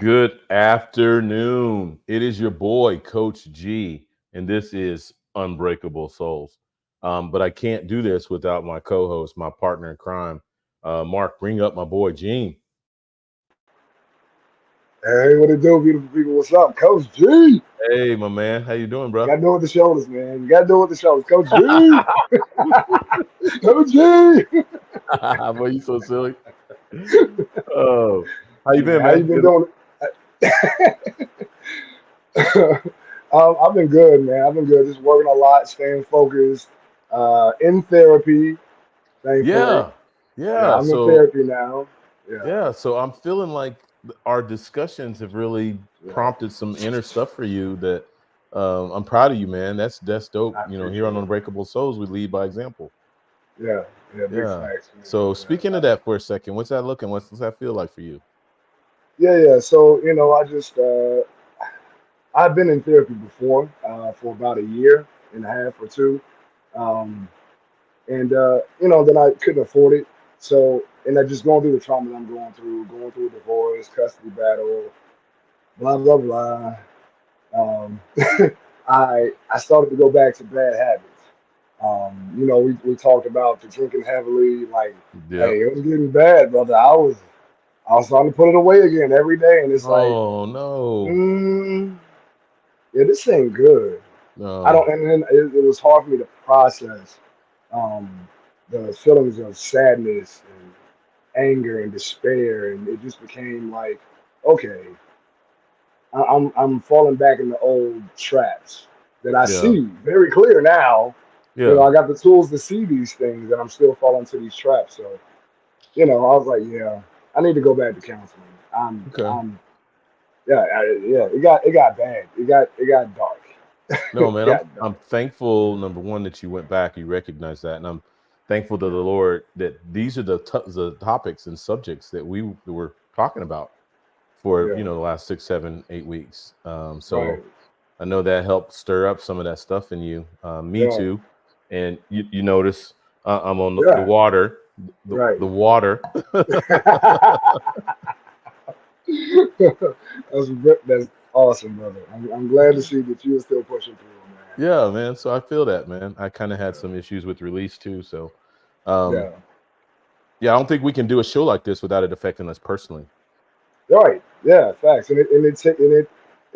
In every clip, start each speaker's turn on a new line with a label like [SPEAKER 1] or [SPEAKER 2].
[SPEAKER 1] Good afternoon. It is your boy, Coach G, and this is Unbreakable Souls. But I can't do this without my co host, my partner in crime. Mark, bring up my boy, Gene.
[SPEAKER 2] Hey, what it do, beautiful people? What's up, Coach G?
[SPEAKER 1] Hey, my man. How you doing,
[SPEAKER 2] You
[SPEAKER 1] bro?
[SPEAKER 2] gotta do it with the shoulders, man. You gotta do it with the shoulders, Coach G. Coach G.
[SPEAKER 1] Boy, you so silly. Oh, how you been,
[SPEAKER 2] Man, how you
[SPEAKER 1] man?
[SPEAKER 2] been
[SPEAKER 1] Good.
[SPEAKER 2] doing? I've been good, man. I've been good. Just working a lot, staying focused. In therapy, thankfully.
[SPEAKER 1] Yeah.
[SPEAKER 2] Yeah,
[SPEAKER 1] Yeah.
[SPEAKER 2] I'm in
[SPEAKER 1] So,
[SPEAKER 2] therapy now. Yeah,
[SPEAKER 1] so I'm feeling like our discussions have really
[SPEAKER 2] yeah.
[SPEAKER 1] prompted some inner stuff for you that I'm proud of you, man. That's dope.
[SPEAKER 2] I
[SPEAKER 1] Here on
[SPEAKER 2] appreciate it.
[SPEAKER 1] Unbreakable Souls, we lead by example.
[SPEAKER 2] Yeah, yeah. Big
[SPEAKER 1] Yeah.
[SPEAKER 2] facts, man.
[SPEAKER 1] So
[SPEAKER 2] Yeah,
[SPEAKER 1] speaking of
[SPEAKER 2] facts.
[SPEAKER 1] that for a second, what's that looking? What's that feel like for you?
[SPEAKER 2] Yeah. So I just I've been in therapy before for about a year and a half or two, um, and then I couldn't afford it. So, and I just going through the trauma that I'm going through a divorce, custody battle, blah blah blah. Um, I started to go back to bad habits. We talked about the drinking heavily. Like,
[SPEAKER 1] Yep.
[SPEAKER 2] hey, it was getting bad, brother. I was starting to put it away again every day, and it's like,
[SPEAKER 1] Oh no.
[SPEAKER 2] mm, yeah, this ain't good. I
[SPEAKER 1] No.
[SPEAKER 2] don't, and then it was hard for me to process um, the feelings of sadness and anger and despair, and it just became like, okay, I'm falling back into old traps that I
[SPEAKER 1] Yeah.
[SPEAKER 2] see very clear now.
[SPEAKER 1] Yeah.
[SPEAKER 2] I got the tools to see these things, and I'm still falling into these traps. So, I was like, yeah, I need to go back to counseling. I'm,
[SPEAKER 1] Okay.
[SPEAKER 2] I'm, yeah, yeah. It got bad. It got dark.
[SPEAKER 1] No,
[SPEAKER 2] It
[SPEAKER 1] man. I'm
[SPEAKER 2] got
[SPEAKER 1] I'm
[SPEAKER 2] dark.
[SPEAKER 1] thankful. Number one, that you went back, you recognize that, and I'm thankful to the Lord that these are the topics and subjects that we were talking about for
[SPEAKER 2] Yeah,
[SPEAKER 1] the last 6, 7, 8 weeks.
[SPEAKER 2] right.
[SPEAKER 1] So I know that helped stir up some of that stuff in you. Me
[SPEAKER 2] Yeah,
[SPEAKER 1] too. And you notice I'm on the
[SPEAKER 2] yeah,
[SPEAKER 1] water,
[SPEAKER 2] right.
[SPEAKER 1] the water.
[SPEAKER 2] That's awesome, brother. I'm glad to see that you're still pushing through, man.
[SPEAKER 1] Yeah, man. So I feel that, man. I kind of had some issues with release too. So, um,
[SPEAKER 2] Yeah,
[SPEAKER 1] yeah, I don't think we can do a show like this without it affecting us personally.
[SPEAKER 2] yeah, right. Yeah, facts.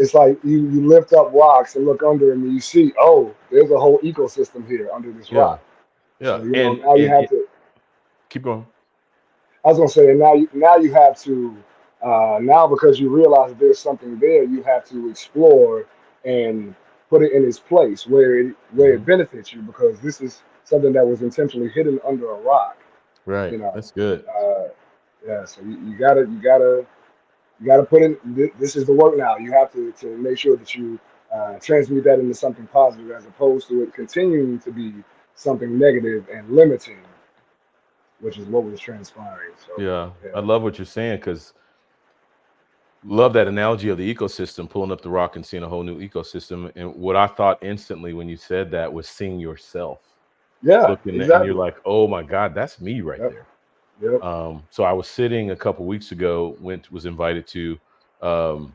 [SPEAKER 2] It's like you lift up rocks and look under them, and you see, oh, there's a whole ecosystem here under this
[SPEAKER 1] Yeah,
[SPEAKER 2] rock.
[SPEAKER 1] yeah.
[SPEAKER 2] So
[SPEAKER 1] And
[SPEAKER 2] now you
[SPEAKER 1] and
[SPEAKER 2] have
[SPEAKER 1] it,
[SPEAKER 2] to.
[SPEAKER 1] keep going.
[SPEAKER 2] I was gonna say, and now you have to now because you realize that there's something there, you have to explore and put it in its place where it
[SPEAKER 1] Hmm.
[SPEAKER 2] benefits you because this is something that was intentionally hidden under a rock.
[SPEAKER 1] Right.
[SPEAKER 2] You know,
[SPEAKER 1] That's good.
[SPEAKER 2] uh, yeah. So you gotta put in. This is the work now. You have to make sure that you transmute that into something positive as opposed to it continuing to be something negative and limiting, which is what was transpiring. So
[SPEAKER 1] Yeah,
[SPEAKER 2] yeah.
[SPEAKER 1] I love what you're saying because love that analogy of the ecosystem, pulling up the rock and seeing a whole new ecosystem. And what I thought instantly when you said that was seeing yourself,
[SPEAKER 2] Yeah,
[SPEAKER 1] looking at, and you're
[SPEAKER 2] exactly.
[SPEAKER 1] like, oh my God, that's me right
[SPEAKER 2] Yep,
[SPEAKER 1] there.
[SPEAKER 2] yep,
[SPEAKER 1] So I was sitting a couple weeks ago, was invited to um,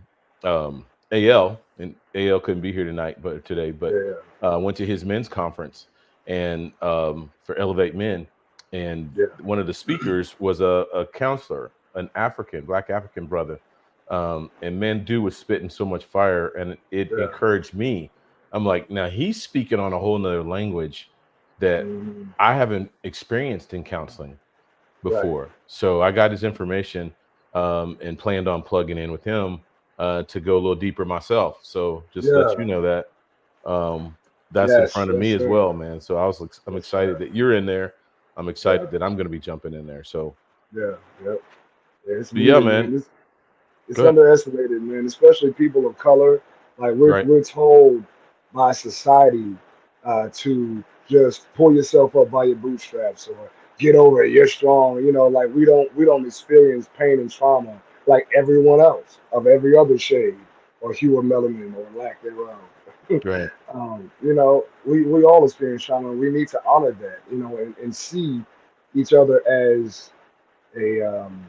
[SPEAKER 1] AL, and AL couldn't be here tonight, but today, but
[SPEAKER 2] yeah,
[SPEAKER 1] went to his men's conference and for Elevate Men, and
[SPEAKER 2] yeah,
[SPEAKER 1] one of the speakers was a counselor, an Black African brother, and man, dude was spitting so much fire, and it
[SPEAKER 2] yeah.
[SPEAKER 1] encouraged me. I'm like, now he's speaking on a whole nother language that
[SPEAKER 2] Mhm.
[SPEAKER 1] I haven't experienced in counseling
[SPEAKER 2] Right.
[SPEAKER 1] before. So I got his information and planned on plugging in with him to go a little deeper myself. So just to let
[SPEAKER 2] Yeah.
[SPEAKER 1] you know that that's in
[SPEAKER 2] Yes.
[SPEAKER 1] front of
[SPEAKER 2] Yes,
[SPEAKER 1] me as
[SPEAKER 2] sir.
[SPEAKER 1] well, man. So I'm
[SPEAKER 2] Yes,
[SPEAKER 1] excited
[SPEAKER 2] sir.
[SPEAKER 1] that you're in there. I'm
[SPEAKER 2] Yeah.
[SPEAKER 1] excited that I'm going to be jumping in there. So,
[SPEAKER 2] Yeah. Yep. Yeah, it's
[SPEAKER 1] but yeah,
[SPEAKER 2] needed,
[SPEAKER 1] man.
[SPEAKER 2] man. It's
[SPEAKER 1] Go ahead.
[SPEAKER 2] underestimated, man. Especially people of color. Like
[SPEAKER 1] Right.
[SPEAKER 2] we're told by society to just pull yourself up by your bootstraps or get over it. You're strong. Like we don't experience pain and trauma like everyone else of every other shade or hue of melanin or lack thereof.
[SPEAKER 1] Right.
[SPEAKER 2] We all experience trauma. We need to honor that, and see each other as a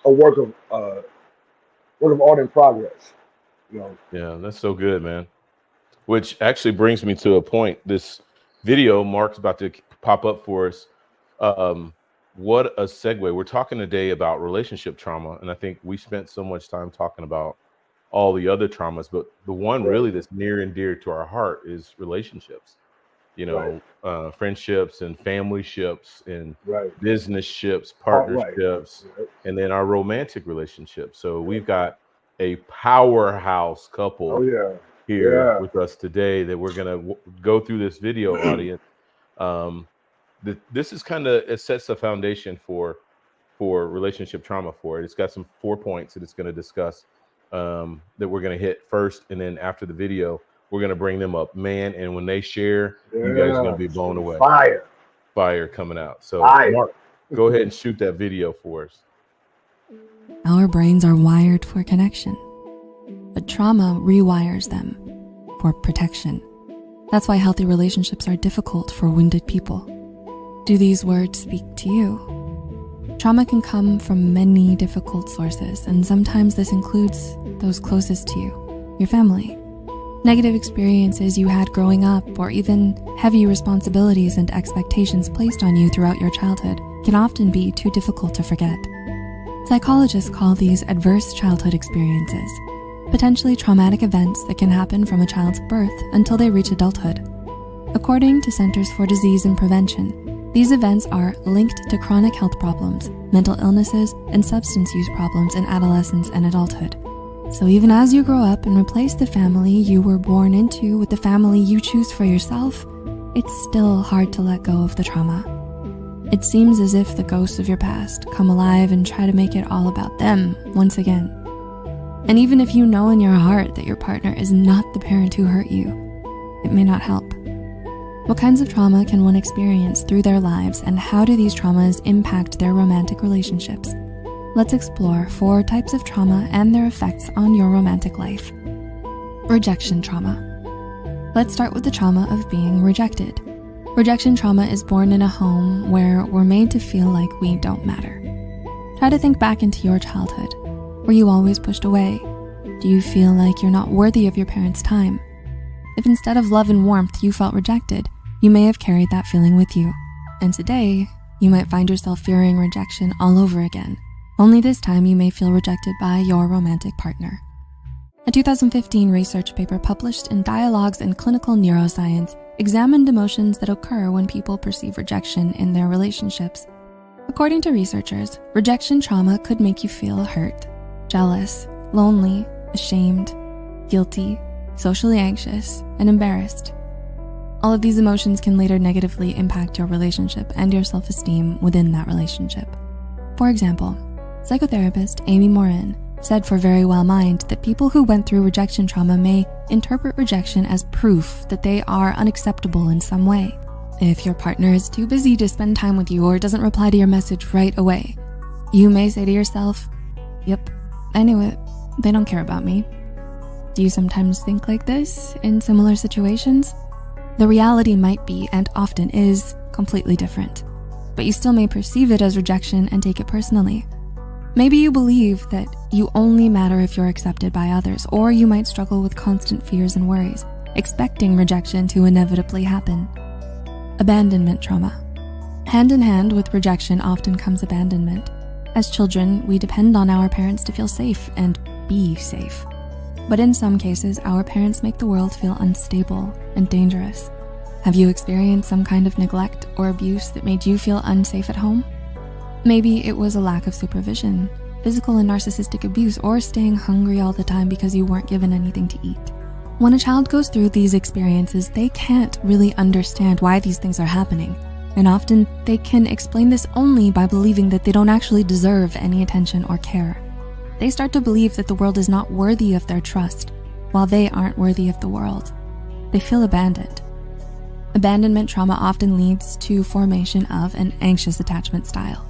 [SPEAKER 2] work of work of art in progress. You know,
[SPEAKER 1] Yeah, that's so good, man. Which actually brings me to a point. This video Mark's about to pop up for us. Um, what a segue. We're talking today about relationship trauma, and I think we spent so much time talking about all the other traumas, but the one
[SPEAKER 2] right,
[SPEAKER 1] really that's near and dear to our heart is relationships.
[SPEAKER 2] right,
[SPEAKER 1] Friendships and family ships and
[SPEAKER 2] right,
[SPEAKER 1] business ships,
[SPEAKER 2] right,
[SPEAKER 1] partnerships,
[SPEAKER 2] right,
[SPEAKER 1] and then our romantic relationships. So
[SPEAKER 2] right.
[SPEAKER 1] we've got a powerhouse
[SPEAKER 2] Oh
[SPEAKER 1] couple
[SPEAKER 2] yeah,
[SPEAKER 1] here
[SPEAKER 2] yeah,
[SPEAKER 1] with us today that we're going to go through this video, audience. um this is kind of, it sets the foundation for relationship trauma. For it, it's got some 4 points that it's going to discuss, that we're going to hit first, and then after the video we're going to bring them up, man, and when they share, you guys are going
[SPEAKER 2] yeah.
[SPEAKER 1] to be
[SPEAKER 2] It's
[SPEAKER 1] blown
[SPEAKER 2] gonna be
[SPEAKER 1] away.
[SPEAKER 2] fire,
[SPEAKER 1] Fire coming out. So
[SPEAKER 2] fire.
[SPEAKER 1] Mark, go ahead and shoot that video for us.
[SPEAKER 3] Our brains are wired for connection, but trauma rewires them for protection. That's why healthy relationships are difficult for wounded people. Do these words speak to you? Trauma can come from many difficult sources, and sometimes this includes those closest to you, your family. Negative experiences you had growing up, or even heavy responsibilities and expectations placed on you throughout your childhood can often be too difficult to forget. Psychologists call these adverse childhood experiences, potentially traumatic events that can happen from a child's birth until they reach adulthood. According to Centers for Disease and Prevention, these events are linked to chronic health problems, mental illnesses, and substance use problems in adolescence and adulthood. So even as you grow up and replace the family you were born into with the family you choose for yourself, it's still hard to let go of the trauma. It seems as if the ghosts of your past come alive and try to make it all about them once again. And even if you know in your heart that your partner is not the parent who hurt you, it may not help. What kinds of trauma can one experience through their lives, and how do these traumas impact their romantic relationships? Let's explore 4 types of trauma and their effects on your romantic life. Rejection trauma. Let's start with the trauma of being rejected. Rejection trauma is born in a home where we're made to feel like we don't matter. Try to think back into your childhood. Were you always pushed away? Do you feel like you're not worthy of your parents' time? If instead of love and warmth you felt rejected, you may have carried that feeling with you. And today, you might find yourself fearing rejection all over again. Only this time you may feel rejected by your romantic partner. A 2015 research paper published in Dialogues in Clinical Neuroscience examined emotions that occur when people perceive rejection in their relationships. According to researchers, rejection trauma could make you feel hurt, jealous, lonely, ashamed, guilty, socially anxious, and embarrassed. All of these emotions can later negatively impact your relationship and your self-esteem within that relationship. For example, psychotherapist Amy Morin said for Very Well Mind that people who went through rejection trauma may interpret rejection as proof that they are unacceptable in some way. If your partner is too busy to spend time with you or doesn't reply to your message right away, you may say to yourself, "Yep, I knew it. They don't care about me." Do you sometimes think like this in similar situations? The reality might be, and often is, completely different, but you still may perceive it as rejection and take it personally. Maybe you believe that you only matter if you're accepted by others, or you might struggle with constant fears and worries, expecting rejection to inevitably happen. Abandonment trauma. Hand in hand with rejection often comes abandonment. As children, we depend on our parents to feel safe and be safe. But in some cases, our parents make the world feel unstable and dangerous. Have you experienced some kind of neglect or abuse that made you feel unsafe at home? Maybe it was a lack of supervision, physical and narcissistic abuse, or staying hungry all the time because you weren't given anything to eat. When a child goes through these experiences, they can't really understand why these things are happening. And often they can explain this only by believing that they don't actually deserve any attention or care. They start to believe that the world is not worthy of their trust, while they aren't worthy of the world. They feel abandoned. Abandonment trauma often leads to formation of an anxious attachment style.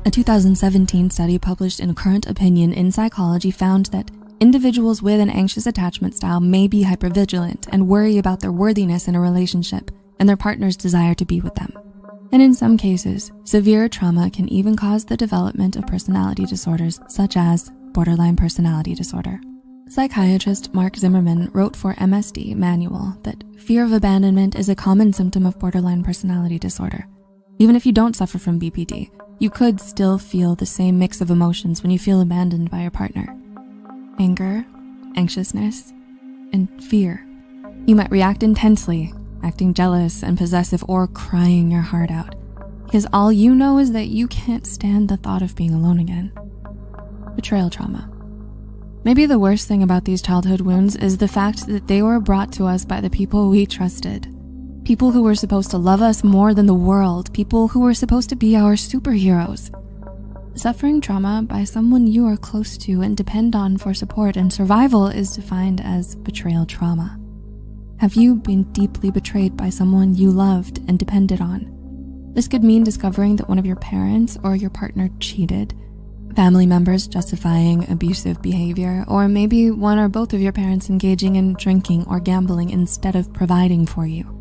[SPEAKER 3] A 2017 study published in Current Opinion in Psychology found that individuals with an anxious attachment style may be hypervigilant and worry about their worthiness in a relationship and their partner's desire to be with them. And in some cases, severe trauma can even cause the development of personality disorders such as borderline personality disorder. Psychiatrist Mark Zimmerman wrote for MSD Manual that fear of abandonment is a common symptom of borderline personality disorder. Even if you don't suffer from BPD, you could still feel the same mix of emotions when you feel abandoned by your partner. Anger, anxiousness, and fear. You might react intensely, acting jealous and possessive, or crying your heart out, because all you know is that you can't stand the thought of being alone again. Betrayal trauma. Maybe the worst thing about these childhood wounds is the fact that they were brought to us by the people we trusted. People who were supposed to love us more than the world, people who were supposed to be our superheroes. Suffering trauma by someone you are close to and depend on for support and survival is defined as betrayal trauma. Have you been deeply betrayed by someone you loved and depended on? This could mean discovering that one of your parents or your partner cheated, family members justifying abusive behavior, or maybe one or both of your parents engaging in drinking or gambling instead of providing for you.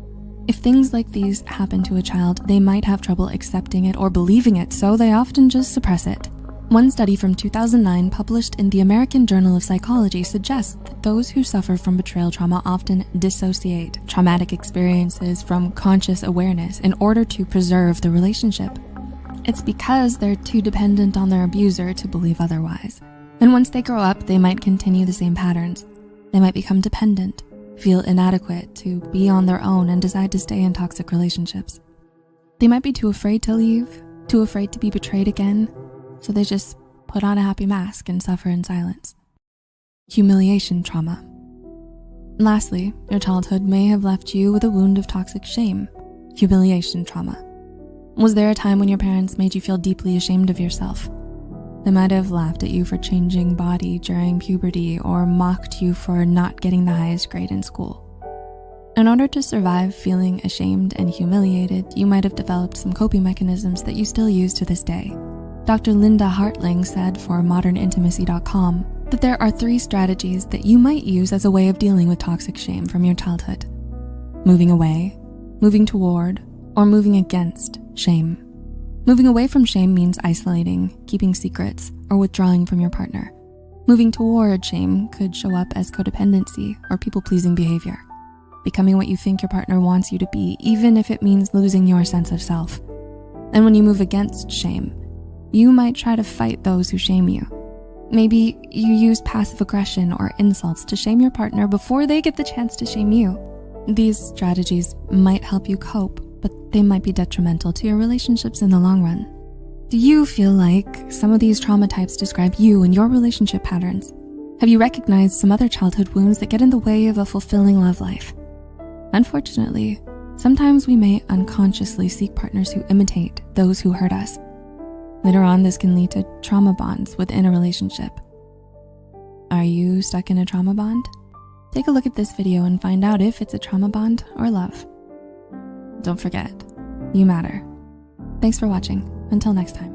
[SPEAKER 3] If things like these happen to a child, they might have trouble accepting it or believing it, so they often just suppress it. One study from 2009 published in the American Journal of Psychology suggests that those who suffer from betrayal trauma often dissociate traumatic experiences from conscious awareness in order to preserve the relationship. It's because they're too dependent on their abuser to believe otherwise. And once they grow up, they might continue the same patterns. They might become dependent, feel inadequate to be on their own, and decide to stay in toxic relationships. They might be too afraid to leave, too afraid to be betrayed again, so they just put on a happy mask and suffer in silence. Humiliation trauma. Lastly, your childhood may have left you with a wound of toxic shame, humiliation trauma. Was there a time when your parents made you feel deeply ashamed of yourself? They might have laughed at you for changing body during puberty or mocked you for not getting the highest grade in school. In order to survive feeling ashamed and humiliated, you might have developed some coping mechanisms that you still use to this day. Dr. Linda Hartling said for modernintimacy.com that there are 3 strategies that you might use as a way of dealing with toxic shame from your childhood: moving away, moving toward, or moving against shame. Moving away from shame means isolating, keeping secrets, or withdrawing from your partner. Moving toward shame could show up as codependency or people-pleasing behavior, becoming what you think your partner wants you to be, even if it means losing your sense of self. And when you move against shame, you might try to fight those who shame you. Maybe you use passive aggression or insults to shame your partner before they get the chance to shame you. These strategies might help you cope, but they might be detrimental to your relationships in the long run. Do you feel like some of these trauma types describe you and your relationship patterns? Have you recognized some other childhood wounds that get in the way of a fulfilling love life? Unfortunately, sometimes we may unconsciously seek partners who imitate those who hurt us. Later on, this can lead to trauma bonds within a relationship. Are you stuck in a trauma bond? Take a look at this video and find out if it's a trauma bond or love. Don't forget, you matter. Thanks for watching. Until next time.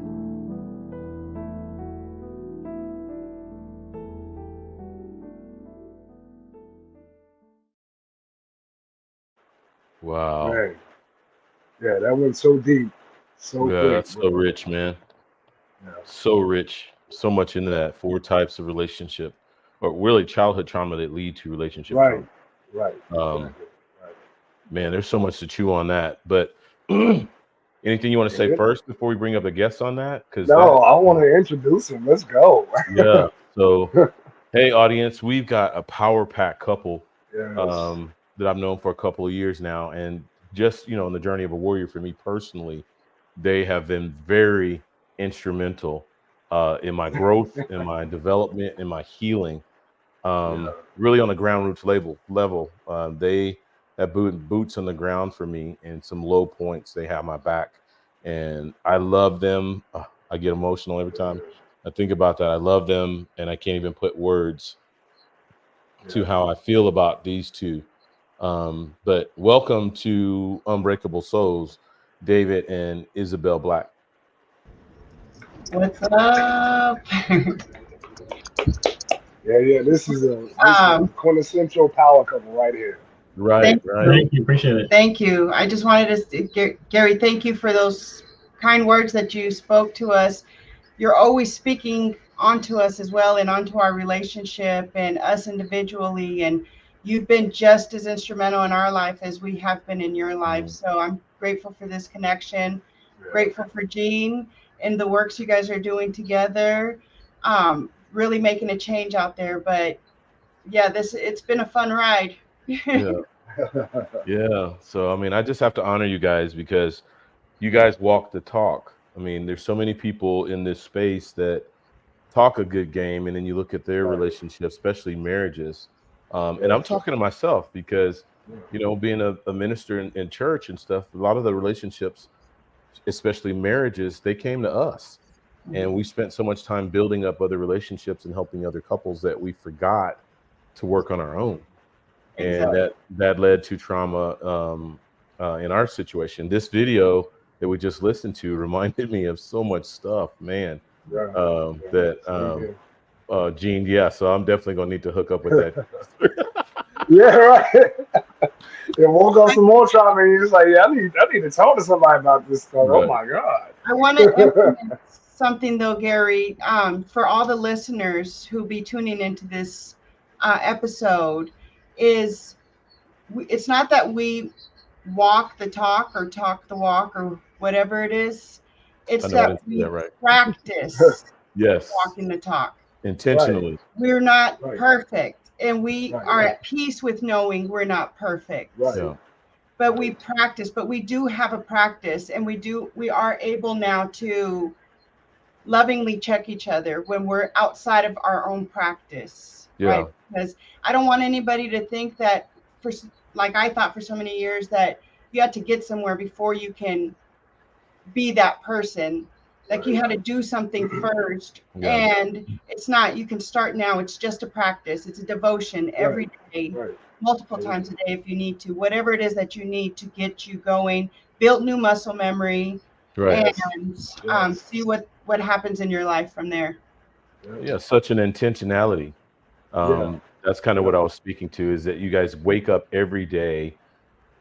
[SPEAKER 1] Wow.
[SPEAKER 2] Man. Yeah, that went so deep. So
[SPEAKER 1] Yeah,
[SPEAKER 2] quick.
[SPEAKER 1] that's so rich, man.
[SPEAKER 2] Yeah.
[SPEAKER 1] So rich. So much into that. 4 types of relationship, or really childhood trauma that lead to relationship
[SPEAKER 2] Right.
[SPEAKER 1] trauma.
[SPEAKER 2] Right.
[SPEAKER 1] Um,
[SPEAKER 2] Exactly. Right.
[SPEAKER 1] Man, there's so much to chew on that. But anything you want to say
[SPEAKER 2] Yeah.
[SPEAKER 1] first before we bring up a guest on that? Because
[SPEAKER 2] No, I want to introduce him. Let's go.
[SPEAKER 1] yeah. So, hey, audience, we've got a power pack couple
[SPEAKER 2] Yes.
[SPEAKER 1] that I've known for a couple of years now, and just in the journey of a warrior for me personally, they have been very instrumental in my growth, in my development, in my healing. Really on the ground roots level. They have boots on the ground for me, and some low points. They have my back, and I love them. I get emotional every time I think about that. I love them, and I can't even put words to how I feel about these two. But welcome to Unbreakable Souls, David and Isabel Black.
[SPEAKER 4] What's up?
[SPEAKER 2] Yeah. This is a quintessential power couple right here.
[SPEAKER 1] Right.
[SPEAKER 5] Thank you. Appreciate it.
[SPEAKER 4] Thank you. I just wanted to, Gary, thank you for those kind words that you spoke to us. You're always speaking onto us as well, and onto our relationship and us individually. And you've been just as instrumental in our life as we have been in your life. So I'm grateful for this connection, grateful for Gene and the works you guys are doing together, really making a change out there. But yeah, it's been a fun ride.
[SPEAKER 1] Yeah. Yeah. So, I mean, I just have to honor you guys because you guys walk the talk. I mean, there's so many people in this space that talk a good game, and then you look at their
[SPEAKER 2] Right.
[SPEAKER 1] relationships, especially marriages. And
[SPEAKER 2] Yeah.
[SPEAKER 1] I'm talking to myself because, you know, being a minister in church and stuff, a lot of the relationships, especially marriages, they came to us. And we spent so much time building up other relationships and helping other couples that we forgot to work on our own. And
[SPEAKER 4] Exactly.
[SPEAKER 1] that led to trauma in our situation. This video that we just listened to reminded me of so much stuff, man.
[SPEAKER 2] Yeah.
[SPEAKER 1] That
[SPEAKER 2] Same here.
[SPEAKER 1] Gene, yeah. So I'm definitely gonna need to hook up with that.
[SPEAKER 2] Yeah, right. It woke up some more trauma, and he's like, "Yeah, I need to talk to somebody about this stuff." Oh
[SPEAKER 1] Right.
[SPEAKER 2] my god.
[SPEAKER 4] I want to implement something though, Gary, for all the listeners who be tuning into this episode. Is it's not that we walk the talk or talk the walk or whatever it is.
[SPEAKER 1] I
[SPEAKER 4] It's
[SPEAKER 1] know I
[SPEAKER 4] that
[SPEAKER 1] didn't say
[SPEAKER 4] we
[SPEAKER 1] that right.
[SPEAKER 4] practice
[SPEAKER 1] Yes,
[SPEAKER 4] walking the talk.
[SPEAKER 2] Right.
[SPEAKER 1] intentionally.
[SPEAKER 4] We're not
[SPEAKER 2] Right.
[SPEAKER 4] perfect, and we
[SPEAKER 2] Right.
[SPEAKER 4] are at peace with knowing we're not perfect.
[SPEAKER 2] Right.
[SPEAKER 1] Yeah,
[SPEAKER 4] But we practice, but we do have a practice, and we are able now to lovingly check each other when we're outside of our own practice,
[SPEAKER 1] yeah,
[SPEAKER 4] right? Because I don't want anybody to think that, for like I thought for so many years, that you have to get somewhere before you can be that person. Like you had to do something first,
[SPEAKER 1] yeah,
[SPEAKER 4] and it's not. You can start now. It's just a practice. It's a devotion every day,
[SPEAKER 2] Right.
[SPEAKER 4] multiple times a day if you need to. Whatever it is that you need to get you going, build new muscle memory,
[SPEAKER 1] right.
[SPEAKER 4] and
[SPEAKER 2] Yes.
[SPEAKER 4] see what happens in your life from there.
[SPEAKER 1] Yeah, such an intentionality.
[SPEAKER 2] Yeah.
[SPEAKER 1] That's kind of
[SPEAKER 2] Yeah.
[SPEAKER 1] what I was speaking to is that you guys wake up every day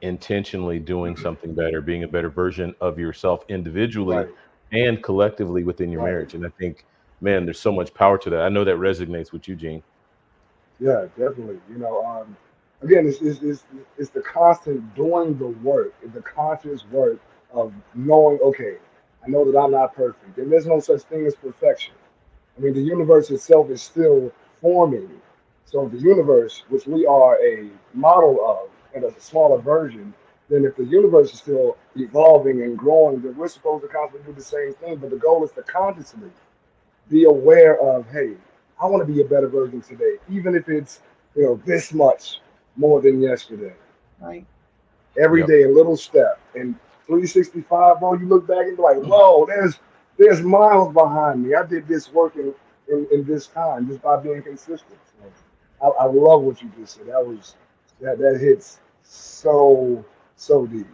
[SPEAKER 1] intentionally doing something better, being a better version of yourself individually
[SPEAKER 2] Right.
[SPEAKER 1] and collectively within your
[SPEAKER 2] Right.
[SPEAKER 1] marriage. And I think, man, there's so much power to that. I know that resonates with you, Gene.
[SPEAKER 2] Yeah, definitely. Again, it's the constant doing the work, it's the conscious work of knowing, okay, I know that I'm not perfect, and there's no such thing as perfection. I mean, the universe itself is still forming. So the universe, which we are a model of, and a smaller version, then if the universe is still evolving and growing, then we're supposed to constantly do the same thing. But the goal is to consciously be aware of, hey, I want to be a better version today, even if it's this much more than yesterday.
[SPEAKER 4] Right.
[SPEAKER 2] Every
[SPEAKER 1] Yep.
[SPEAKER 2] day, a little step. And 365, bro, you look back and be like, whoa, there's miles behind me. I did this work in this time just by being consistent. So I love what you just said. That hits so deep.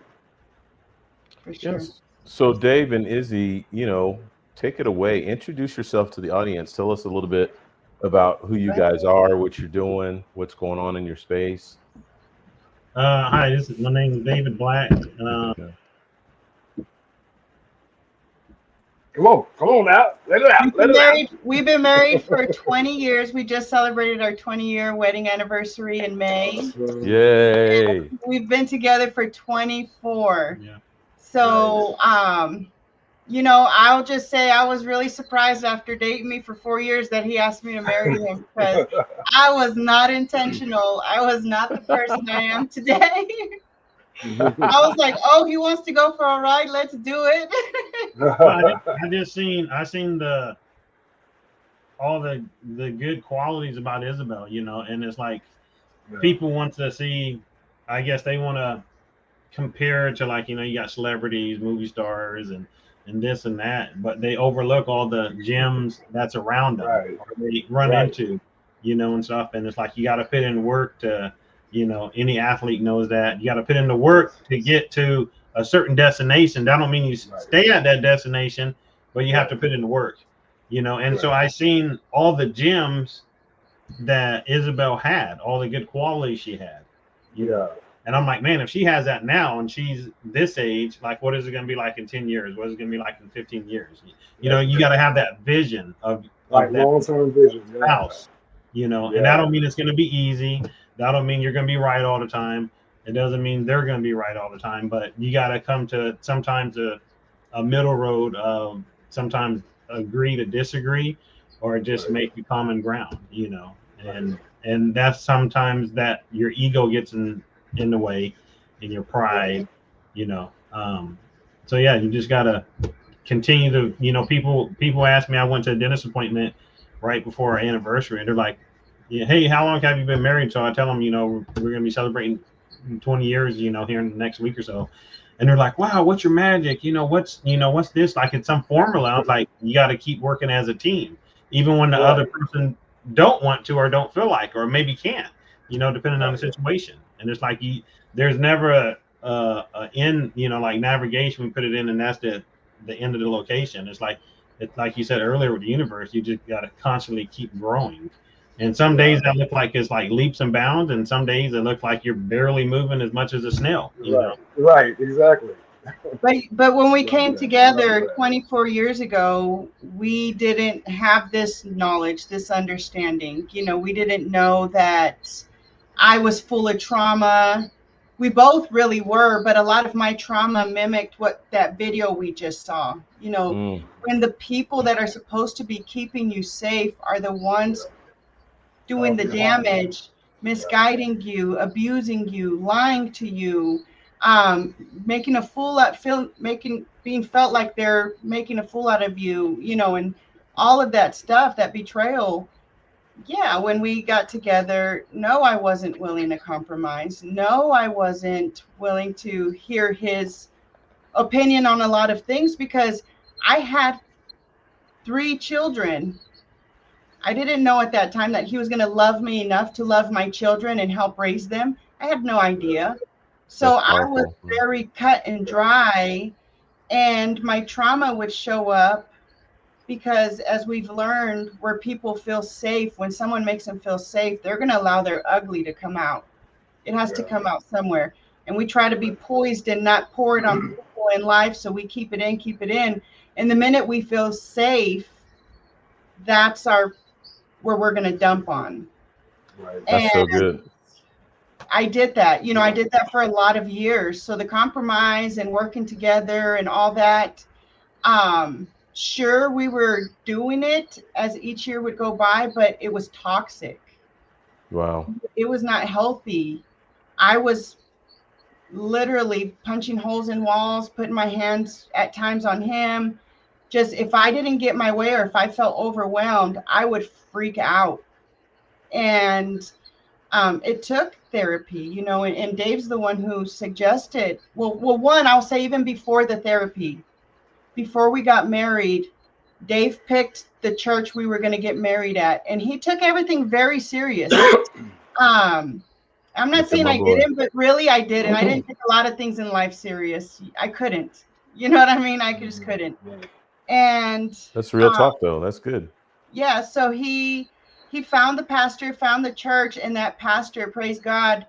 [SPEAKER 4] For sure.
[SPEAKER 1] Yes. So Dave and Izzy, you know, take it away. Introduce yourself to the audience. Tell us a little bit about who you guys are, what you're doing, what's going on in your space.
[SPEAKER 5] Hi, my name is David Black.
[SPEAKER 2] Come on now, let it out, let it out.
[SPEAKER 4] We've been married for 20 years. We just celebrated our 20-year wedding anniversary in May.
[SPEAKER 1] Yay.
[SPEAKER 4] We've been together for 24.
[SPEAKER 5] Yeah.
[SPEAKER 4] So, I'll just say I was really surprised after dating me for 4 years that he asked me to marry him, because I was not intentional. I was not the person I am today. I was like, oh, he wants to go for a ride. Let's do it.
[SPEAKER 5] Well, I seen all the good qualities about Isabel, and it's like people want to see. I guess they want to compare to, like, you got celebrities, movie stars, and this and that, but they overlook all the gems that's around them,
[SPEAKER 2] Right.
[SPEAKER 5] or they run into, and stuff. And it's like you got to put in work to, any athlete knows that you got to put in the work to get to a certain destination. That don't mean you stay at that destination, but you have to put in the work, And so I seen all the gems that Isabel had, all the good qualities she had, know? And I'm like, man, if she has that now and she's this age, like, what is it going to be like in 10 years? What is it going to be like in 15 years? You got to have that vision of
[SPEAKER 2] Like
[SPEAKER 5] that
[SPEAKER 2] long-term vision. Yeah.
[SPEAKER 5] house, you know, and that don't mean it's going to be easy. That don't mean you're going to be right all the time. It doesn't mean they're going to be right all the time, but you got to come to sometimes a middle road of sometimes agree to disagree or just make a common ground, you know, and that's sometimes that your ego gets in the way and your pride, you know. So yeah, you just got to continue to, you know, people ask me, I went to a dentist appointment right before our anniversary and they're like, yeah, hey, how long have you been married? So I tell them, you know, we're going to be celebrating 20 years, you know, here in the next week or so. And they're like, wow, what's your magic? You know, what's this? Like it's some formula. I was like, you got to keep working as a team, even when the other person don't want to or don't feel like, or maybe can't, you know, depending on the situation. And it's like, there's never a end, you know, like navigation, we put it in and that's the end of the location. It's like you said earlier with the universe, you just got to constantly keep growing. And some days that look like it's like leaps and bounds, and some days it looks like you're barely moving as much as a snail. You know?
[SPEAKER 2] Right, exactly.
[SPEAKER 4] But when we came together 24 years ago, we didn't have this knowledge, this understanding. You know, we didn't know that I was full of trauma. We both really were, but a lot of my trauma mimicked what that video we just saw. You know, when the people that are supposed to be keeping you safe are the ones doing the damage, misguiding you, abusing you, lying to you, making a fool out, being felt like they're making a fool out of you, you know, and all of that stuff, that betrayal. Yeah, when we got together, no, I wasn't willing to compromise. No, I wasn't willing to hear his opinion on a lot of things because I had 3 children. I didn't know at that time that he was going to love me enough to love my children and help raise them. I had no idea. So I was very cut and dry, and my trauma would show up because, as we've learned, where people feel safe, when someone makes them feel safe, they're going to allow their ugly to come out. It has to come out somewhere. And we try to be poised and not pour it on people in life. So we keep it in. And the minute we feel safe, that's where we're going to dump on.
[SPEAKER 2] Right.
[SPEAKER 1] That's so good.
[SPEAKER 4] I did that. You know, I did that for a lot of years. So the compromise and working together and all that, sure, we were doing it as each year would go by, but it was toxic.
[SPEAKER 1] Wow.
[SPEAKER 4] It was not healthy. I was literally punching holes in walls, putting my hands at times on him. Just if I didn't get my way or if I felt overwhelmed, I would freak out. And it took therapy, you know, and Dave's the one who suggested, well, one, I'll say even before the therapy, before we got married, Dave picked the church we were going to get married at, and he took everything very serious. I'm not saying I didn't, but really I did. And I didn't take a lot of things in life serious. I couldn't, you know what I mean? I just couldn't. And
[SPEAKER 1] that's real talk though. That's good.
[SPEAKER 4] Yeah. So he found the pastor, found the church, and that pastor, praise God,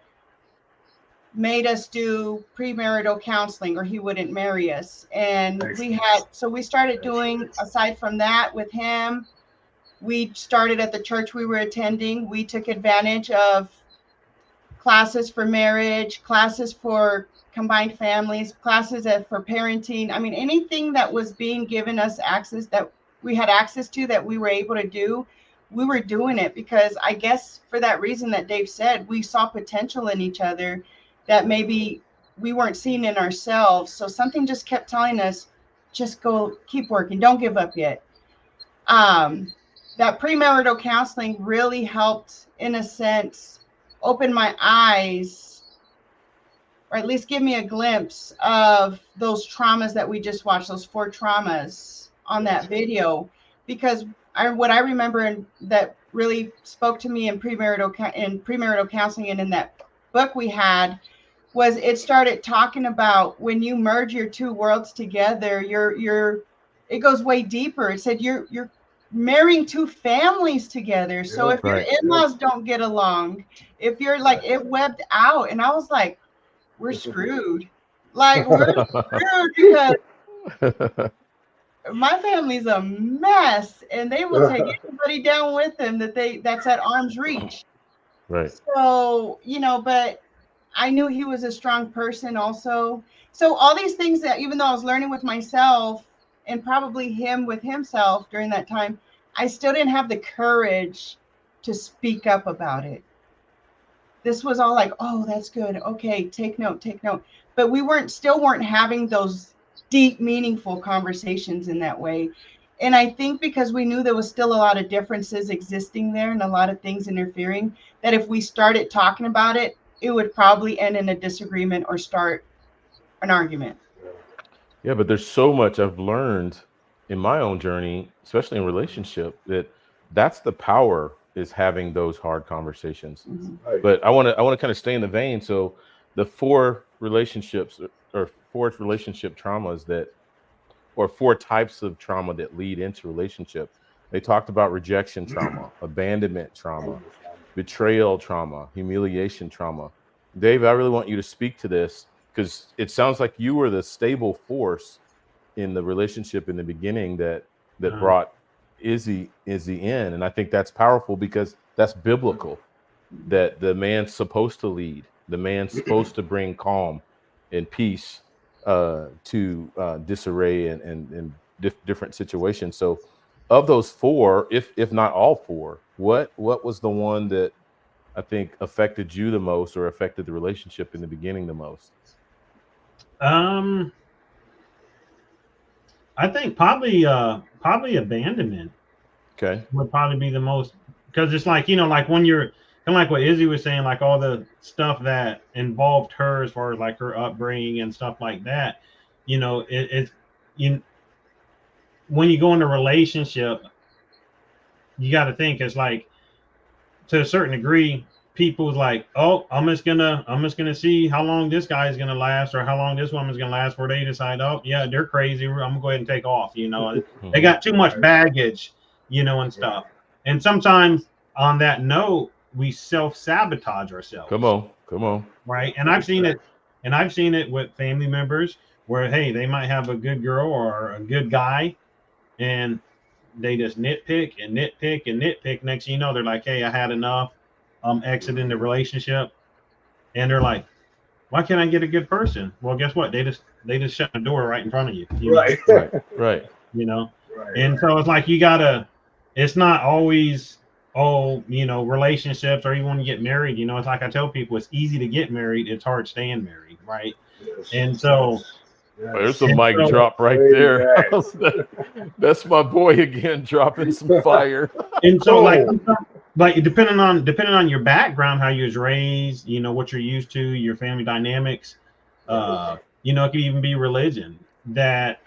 [SPEAKER 4] made us do premarital counseling or he wouldn't marry us. And we started doing, aside from that with him, we started at the church we were attending. We took advantage of classes for marriage, classes for combined families, classes for parenting. I mean, anything that was being given us access, that we had access to, that we were able to do, we were doing it because I guess for that reason that Dave said, we saw potential in each other that maybe we weren't seeing in ourselves. So something just kept telling us, just go, keep working, don't give up yet. That premarital counseling really helped, in a sense, open my eyes, or at least give me a glimpse of those traumas that we just watched, those 4 traumas on that video. Because what I remember and that really spoke to me in premarital counseling and in that book we had was it started talking about when you merge your 2 worlds together, it goes way deeper. It said you're marrying 2 families together. So if your in-laws don't get along, if you're like, it webbed out. And I was like, we're screwed. Like, we're screwed because my family's a mess, and they will take anybody down with them that's at arm's reach.
[SPEAKER 1] Right.
[SPEAKER 4] So, but I knew he was a strong person also. So all these things that, even though I was learning with myself and probably him with himself during that time, I still didn't have the courage to speak up about it. This was all like, oh, that's good. Okay, take note. But we still weren't having those deep, meaningful conversations in that way. And I think because we knew there was still a lot of differences existing there and a lot of things interfering, that if we started talking about it, it would probably end in a disagreement or start an argument.
[SPEAKER 1] Yeah, but there's so much I've learned in my own journey, especially in relationship, that's the power, is having those hard conversations.
[SPEAKER 2] Right.
[SPEAKER 1] But I want to kind of stay in the vein. So the four relationships, or four relationship traumas or four types of trauma that lead into relationship. They talked about rejection trauma, abandonment trauma, betrayal trauma, humiliation trauma. Dave, I really want you to speak to this, because it sounds like you were the stable force in the relationship in the beginning that brought Izzy in. And I think that's powerful, because that's biblical, that the man's supposed to lead, the man's supposed to bring calm and peace to disarray and different situations. So of those four, if not all four, what was the one that I think affected you the most, or affected the relationship in the beginning the most?
[SPEAKER 5] I think probably abandonment.
[SPEAKER 1] Okay.
[SPEAKER 5] Would probably be the most, because it's like, like when you're kind of like what Izzy was saying, like all the stuff that involved her as far as like her upbringing and stuff like that, it's when you go into a relationship, you got to think, it's like, to a certain degree, people's like, oh, I'm just gonna see how long this guy is gonna last, or how long this woman's gonna last, before they decide, oh yeah, they're crazy, I'm gonna go ahead and take off. They got too much baggage, and stuff. And sometimes on that note, we self-sabotage ourselves.
[SPEAKER 1] Come on.
[SPEAKER 5] Right. And I've seen it with family members where, hey, they might have a good girl or a good guy, and they just nitpick and nitpick and nitpick. Next thing you know, they're like, hey, I had enough. I'm exiting the relationship. And they're like, why can't I get a good person? Well, guess what? They just shut the door right in front of you.
[SPEAKER 2] Right.
[SPEAKER 1] Right.
[SPEAKER 5] And so it's like, it's not always, relationships, or even when you get married, it's like I tell people, it's easy to get married. It's hard staying married. Right.
[SPEAKER 2] Yes.
[SPEAKER 5] And so
[SPEAKER 1] there's a mic drop right there. That's my boy again, dropping some fire.
[SPEAKER 5] And so like depending on your background, how you was raised, what you're used to, your family dynamics, it could even be religion that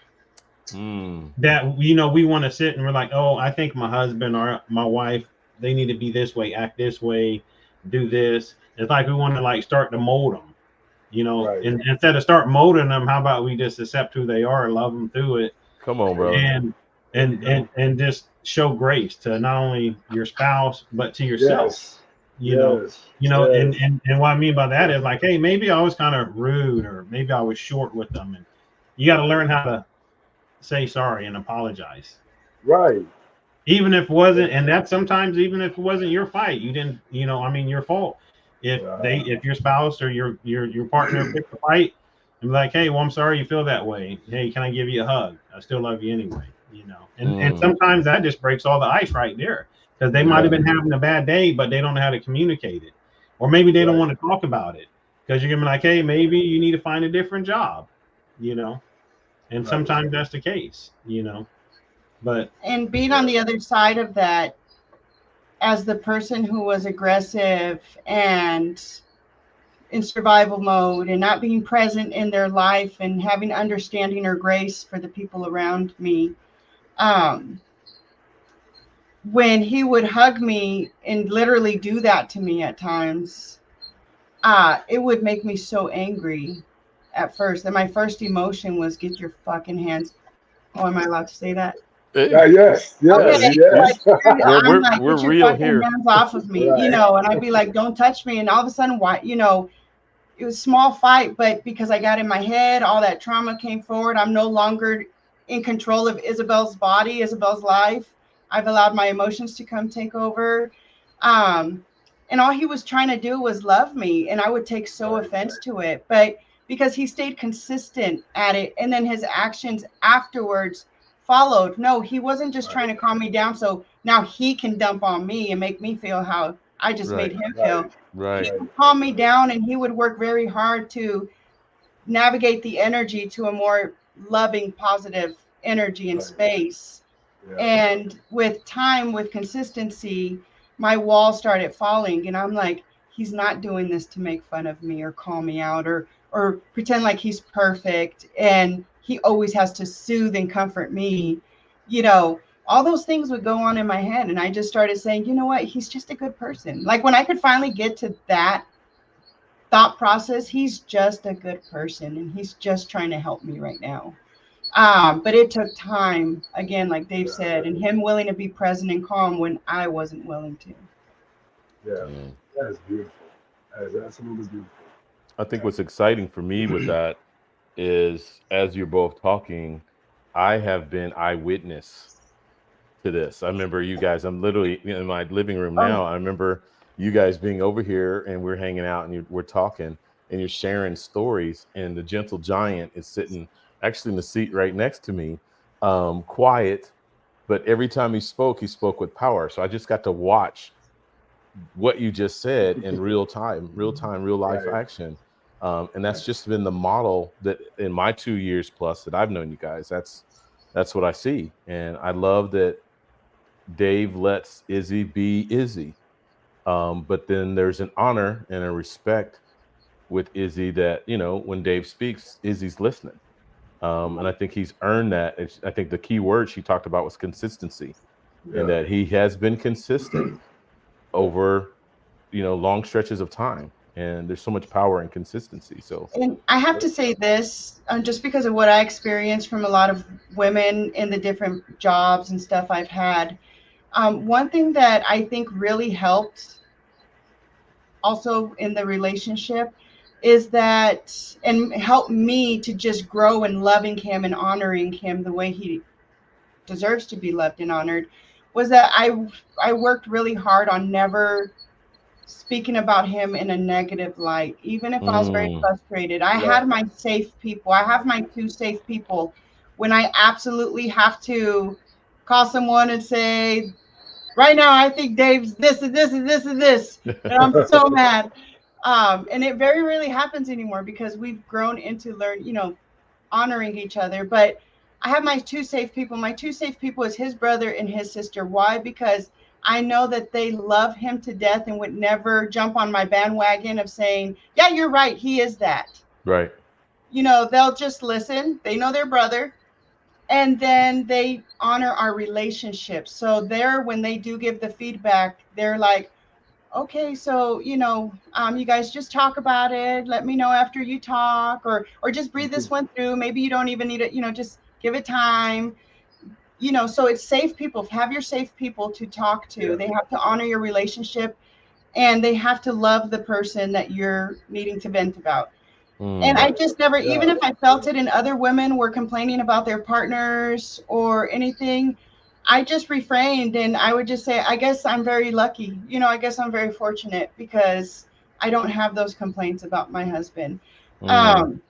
[SPEAKER 5] we want to sit and we're like, oh, I think my husband or my wife, they need to be this way, act this way, do this. It's like we want to like start to mold them. And instead of start molding them, how about we just accept who they are, love them through it.
[SPEAKER 1] Come on, bro.
[SPEAKER 5] And just show grace to not only your spouse, but to yourself. And what I mean by that is like, hey, maybe I was kind of rude, or maybe I was short with them. And you got to learn how to say sorry and apologize.
[SPEAKER 2] Right.
[SPEAKER 5] Even if it wasn't, and that sometimes even if it wasn't your fight, you didn't, your fault. If your spouse or your partner picked a fight and be like, hey, well, I'm sorry you feel that way. Hey, can I give you a hug? I still love you anyway, And sometimes that just breaks all the ice right there, because they might have been having a bad day, but they don't know how to communicate it. Or maybe they don't want to talk about it, because you're gonna be like, hey, maybe you need to find a different job, And sometimes that's the case, But
[SPEAKER 4] and being on the other side of that, as the person who was aggressive and in survival mode and not being present in their life and having understanding or grace for the people around me, when he would hug me and literally do that to me at times, it would make me so angry at first. And my first emotion was, get your fucking hands. Oh, am I allowed to say that?
[SPEAKER 2] Yes.
[SPEAKER 4] Okay.
[SPEAKER 2] Yes.
[SPEAKER 1] We're
[SPEAKER 4] get your
[SPEAKER 1] real
[SPEAKER 4] fucking
[SPEAKER 1] here.
[SPEAKER 4] hands off of me, and I'd be like, don't touch me. And all of a sudden, why, it was a small fight, but because I got in my head, all that trauma came forward. I'm no longer in control of Isabel's body, Isabel's life. I've allowed my emotions to come take over. And all he was trying to do was love me. And I would take so offense to it. But because he stayed consistent at it, and then his actions afterwards followed. No, he wasn't just trying to calm me down so now he can dump on me and make me feel how I just made him feel.
[SPEAKER 1] Right.
[SPEAKER 4] He would calm me down, and he would work very hard to navigate the energy to a more loving, positive energy and space. And with time, with consistency, my wall started falling, and I'm like, he's not doing this to make fun of me or call me out or pretend like he's perfect, and he always has to soothe and comfort me. All those things would go on in my head, and I just started saying, you know what, he's just a good person. Like when I could finally get to that thought process, he's just a good person, and he's just trying to help me right now. But it took time, again, like Dave said, and him willing to be present and calm when I wasn't willing to.
[SPEAKER 2] Yeah, that is beautiful. That is absolutely beautiful.
[SPEAKER 1] I think what's exciting for me with that is, as you're both talking, I have been eyewitness to this. I remember you guys, I'm literally in my living room now. I remember you guys being over here and we're hanging out and we're talking and you're sharing stories, and the gentle giant is sitting actually in the seat right next to me, quiet, but every time he spoke with power. So I just got to watch what you just said in real time, real life action. And that's just been the model that in my 2 years plus that I've known you guys, that's what I see. And I love that Dave lets Izzy be Izzy. But then there's an honor and a respect with Izzy that, when Dave speaks, Izzy's listening. And I think he's earned that. I think the key word she talked about was consistency, and that he has been consistent over, long stretches of time. And there's so much power in consistency. So,
[SPEAKER 4] and I have to say this, just because of what I experienced from a lot of women in the different jobs and stuff I've had. One thing that I think really helped also in the relationship is that, and helped me to just grow in loving him and honoring him the way he deserves to be loved and honored, was that I worked really hard on never speaking about him in a negative light, even if I was very frustrated. I had my safe people. I have my 2 safe people. When I absolutely have to call someone and say, right now, I think Dave's this and this and this and this, and I'm so mad. And it very rarely happens anymore because we've grown into honoring each other. But I have my 2 safe people. My 2 safe people is his brother and his sister. Why? Because I know that they love him to death and would never jump on my bandwagon of saying, yeah, you're right, he is that.
[SPEAKER 1] right.
[SPEAKER 4] They'll just listen. They know their brother. And then they honor our relationship. So when they do give the feedback, they're like, okay, so, you guys just talk about it. Let me know after you talk, or just breathe this one through. Maybe you don't even need it, just give it time. So it's safe people. Have your safe people to talk to. Yeah. They have to honor your relationship, and they have to love the person that you're needing to vent about. And I just never, even if I felt it and other women were complaining about their partners or anything, I just refrained, and I would just say, I guess I'm very lucky. I guess I'm very fortunate because I don't have those complaints about my husband. And